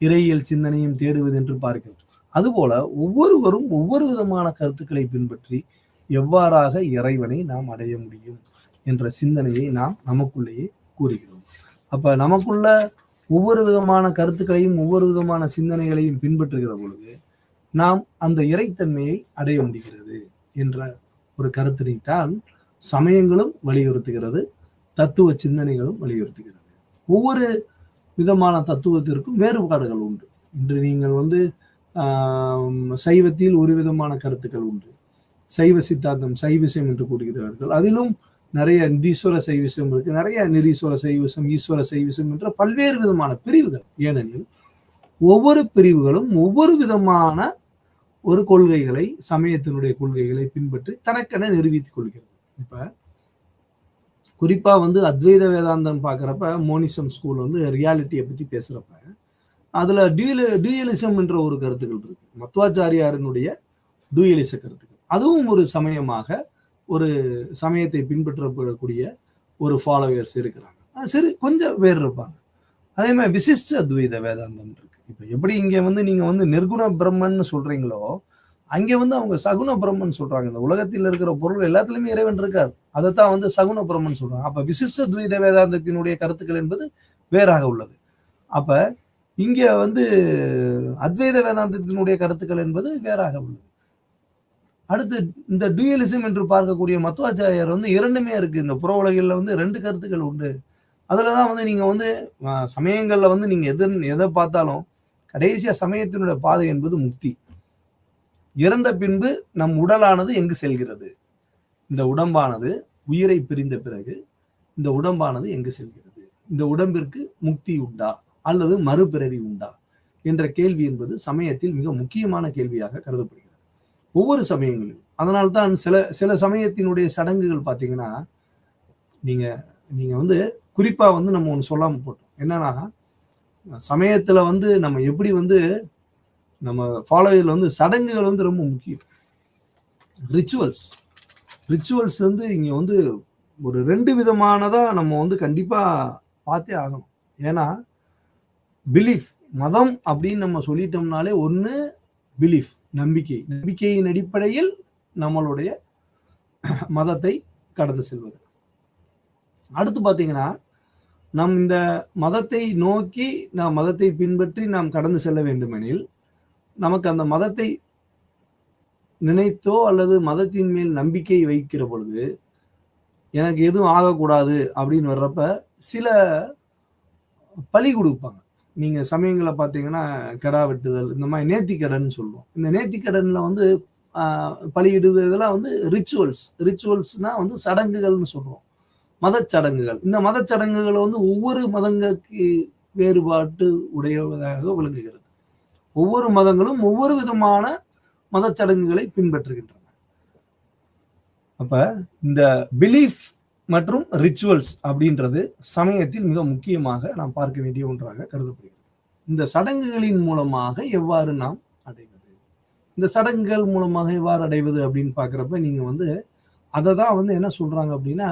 இறையியல் சிந்தனையும் தேடுவது என்று பார்க்கிறோம். அதுபோல ஒவ்வொருவரும் ஒவ்வொரு விதமான கருத்துக்களை பின்பற்றி எவ்வாறாக இறைவனை நாம் அடைய முடியும் என்ற சிந்தனையை நாம் நமக்குள்ளேயே கூறுகிறோம். அப்ப நமக்குள்ள ஒவ்வொரு விதமான கருத்துக்களையும் ஒவ்வொரு விதமான சிந்தனைகளையும் பின்பற்றுகிற பொழுது நாம் அந்த இறைத்தன்மையை அடைய முடிகிறது என்ற ஒரு கருத்தினைத்தான் சமயங்களும் வலியுறுத்துகிறது, தத்துவ சிந்தனைகளும் வலியுறுத்துகிறது. ஒவ்வொரு விதமான தத்துவத்திற்கும் வேறுபாடுகள் உண்டு. இன்று நீங்கள் வந்து சைவத்தில் ஒரு விதமான கருத்துக்கள் உண்டு, சைவ சித்தாந்தம் சைவிசம் என்று கூறுகிறார்கள். அதிலும் நிறைய நிதீஸ்வர சைவிசம் இருக்கு, நிறைய நிரீஸ்வர சைவிசம், ஈஸ்வர சைவிசம் என்ற பல்வேறு விதமான பிரிவுகள். ஏனெனில் ஒவ்வொரு பிரிவுகளும் ஒவ்வொரு விதமான ஒரு கொள்கைகளை, சமயத்தினுடைய கொள்கைகளை பின்பற்றி தனக்கென நிரூபித்துக் கொள்கிறது. இப்ப குறிப்பா அத்வைத வேதாந்தம் பாக்குறப்ப மோனிசம் ஸ்கூல் ரியாலிட்டியை பத்தி பேசுறப்ப அதுல டியூயலிசம் என்ற ஒரு கருத்துக்கள் இருக்கு. மத்வாச்சாரியாரினுடைய டூயலிச கருத்துக்கள், அதுவும் ஒரு சமயமாக, ஒரு சமயத்தை பின்பற்றப்படக்கூடிய ஒரு ஃபாலோவர்ஸ் இருக்கிறாங்க. சரி, கொஞ்சம் பேர் இருப்பாங்க. அதே மாதிரி விசிஷ்ட அத்வைத வேதாந்தம் இருக்கு. இப்ப எப்படி இங்க நீங்க நிர்குண பிரம்மன்னு சொல்றீங்களோ, அங்க அவங்க சகுன பிரம்மன் சொல்றாங்க. இந்த உலகத்தில் இருக்கிற பொருள் எல்லாத்துலயுமே இறைவன் இருக்காரு, அதைத்தான் சகுன பிரம்மன் சொல்றாங்க. அப்ப விசிஷ்ட துவைத வேதாந்தத்தினுடைய கருத்துக்கள் என்பது வேறாக உள்ளது. அப்ப இங்க அத்வைத வேதாந்தத்தினுடைய கருத்துக்கள் என்பது வேறாக உள்ளது. அடுத்து இந்த டியூயலிசம் என்று பார்க்கக்கூடிய மத்வாச்சாரியார் இரண்டுமே இருக்கு. இந்த புற உலகில் ரெண்டு கருத்துக்கள் உண்டு. அதுலதான் நீங்க சமயங்கள்ல நீங்க எதை பார்த்தாலும் கடைசியா சமயத்தினுடைய பாதை என்பது முக்தி. இறந்த பின்பு நம் உடலானது எங்கு செல்கிறது, இந்த உடம்பானது உயிரை பிரிந்த பிறகு இந்த உடம்பானது எங்கு செல்கிறது, இந்த உடம்பிற்கு முக்தி உண்டா அல்லது மறுபிறவி உண்டா என்ற கேள்வி என்பது சமயத்தில் மிக முக்கியமான கேள்வியாக கருதப்படுகிறது ஒவ்வொரு சமயங்களிலும். அதனால்தான் சில சமயத்தினுடைய சடங்குகள் பார்த்தீங்கன்னா, நீங்க குறிப்பா நம்ம ஒன்று சொல்லாம போட்டோம். என்னன்னா, சமயத்துல நம்ம எப்படி நம்ம ஃபாலோவர்ல சடங்குகள் ரொம்ப முக்கியம். ரிச்சுவல்ஸ் இங்க ஒரு ரெண்டு விதமானதா நம்ம கண்டிப்பா பார்த்தே ஆகணும். ஏன்னா பிலீஃப், மதம் அப்படின்னு நம்ம சொல்லிட்டோம்னாலே ஒண்ணு பிலீஃப், நம்பிக்கையின் அடிப்படையில் நம்மளுடைய மதத்தை கடந்து செல்வது. அடுத்து பாத்தீங்கன்னா, நம் இந்த மதத்தை நோக்கி நாம் மதத்தை பின்பற்றி நாம் கடந்து செல்ல வேண்டுமெனில் நமக்கு அந்த மதத்தை நினைத்தோ அல்லது மதத்தின் மேல் நம்பிக்கை வைக்கிற பொழுது எனக்கு எதுவும் ஆகக்கூடாது அப்படின்னு வர்றப்ப சில பலி கொடுப்பாங்க. நீங்க சமயங்களை பார்த்தீங்கன்னா, கெடா வெட்டுதல், இந்த மாதிரி நேர்த்திக்கடன் சொல்லுவோம். இந்த நேர்த்திக்கடன்ல பலியிடுதல் இதெல்லாம் ரிச்சுவல்ஸ்னா சடங்குகள்னு சொல்றோம், மதச்சடங்குகள். இந்த மதச்சடங்குகளை ஒவ்வொரு மதங்களுக்கு வேறுபாட்டு உடையதாக விளங்குகிறது. ஒவ்வொரு மதங்களும் ஒவ்வொரு விதமான மதச்சடங்குகளை பின்பற்றுகின்றன. அப்ப இந்த பிலீஃப் மற்றும் ரிச்சுவல்ஸ் அப்படின்றது சமயத்தில் மிக முக்கியமாக நாம் பார்க்க வேண்டிய ஒன்றாக கருதப்படுகிறது. இந்த சடங்குகளின் மூலமாக எவ்வாறு நாம் அடைவது, இந்த சடங்குகள் மூலமாக எவ்வாறு அடைவது அப்படின்னு பாக்குறப்ப நீங்க அதை தான் என்ன சொல்றாங்க அப்படின்னா,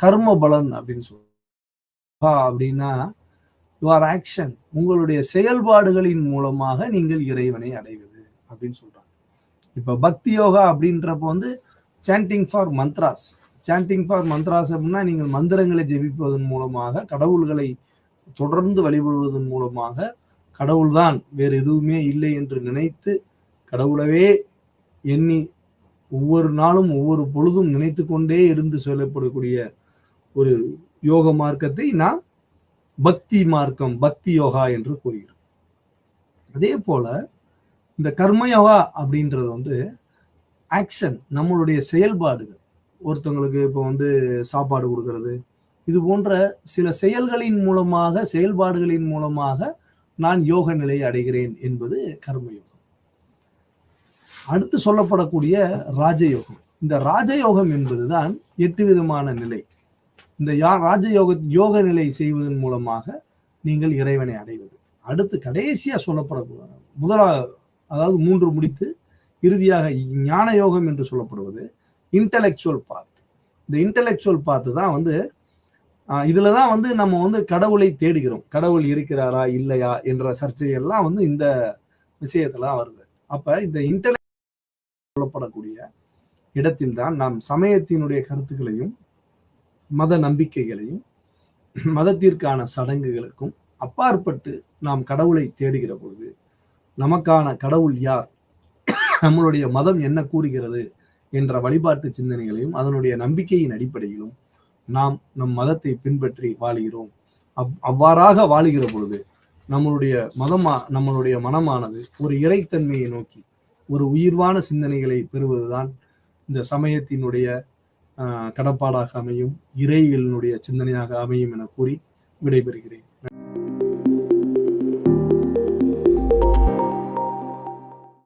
கர்ம பலன் அப்படின்னு சொல்றாங்க. அப்படின்னா யுவர் ஆக்ஷன், உங்களுடைய செயல்பாடுகளின் மூலமாக நீங்கள் இறைவனை அடைவது அப்படின்னு சொல்றாங்க. இப்ப பக்தி யோகா அப்படின்றப்ப சாண்டிங் ஃபார் மந்த்ராஸ் அப்படின்னா நீங்கள் மந்திரங்களை ஜெபிப்பதன் மூலமாக, கடவுள்களை தொடர்ந்து வழிபடுவதன் மூலமாக, கடவுள்தான் வேறு எதுவுமே இல்லை என்று நினைத்து கடவுளவே எண்ணி ஒவ்வொரு நாளும் ஒவ்வொரு பொழுதும் நினைத்து கொண்டே இருந்து சொல்லப்படக்கூடிய ஒரு யோக மார்க்கத்தை நாம் பக்தி மார்க்கம், பக்தி யோகா என்று கூறுகிறோம். அதே போல இந்த கர்ம யோகா அப்படின்றது ஆக்ஷன், நம்மளுடைய செயல்பாடுகள். ஒருத்தவங்களுக்கு இப்போ சாப்பாடு கொடுக்கறது, இது போன்ற சில செயல்பாடுகளின் மூலமாக நான் யோக நிலையை அடைகிறேன் என்பது கர்மயோகம். அடுத்து சொல்லப்படக்கூடிய ராஜயோகம். இந்த ராஜயோகம் என்பதுதான் 8 விதமான நிலை. இந்த யோக நிலை செய்வதன் மூலமாக நீங்கள் இறைவனை அடைவது. அடுத்து கடைசியா சொல்லப்படக்கூடிய அதாவது 3 முடித்து இறுதியாக ஞான யோகம் என்று சொல்லப்படுவது இன்டலெக்சுவல் பாத். இந்த இன்டலெக்சுவல் பாத்து தான் இதுலதான் நம்ம கடவுளை தேடுகிறோம். கடவுள் இருக்கிறாரா இல்லையா என்ற சர்ச்சையெல்லாம் இந்த விஷயத்துல வருது. அப்ப இந்த இன்டலெக்ட் சொல்லப்படக்கூடிய இடத்தில் தான் நாம் சமயத்தினுடைய கருத்துக்களையும் மத நம்பிக்கைகளையும் மதத்திற்கான சடங்குகளுக்கும் அப்பாற்பட்டு நாம் கடவுளை தேடுகிற பொழுது நமக்கான கடவுள் யார், நம்மளுடைய மதம் என்ன கூறுகிறது என்ற வழிபாட்டு சிந்தனைகளையும் அதனுடைய நம்பிக்கையின் அடிப்படையிலும் நாம் நம் மதத்தை பின்பற்றி வாழுகிறோம். அவ்வாறாக வாழுகிற பொழுது நம்மளுடைய மனமானது ஒரு இறைத்தன்மையை நோக்கி, ஒரு உயிர்வான சிந்தனைகளை பெறுவதுதான் இந்த சமயத்தினுடைய கடப்பாடாக அமையும், இறையியலினுடைய சிந்தனையாக அமையும் என கூறி விடைபெறுகிறேன்.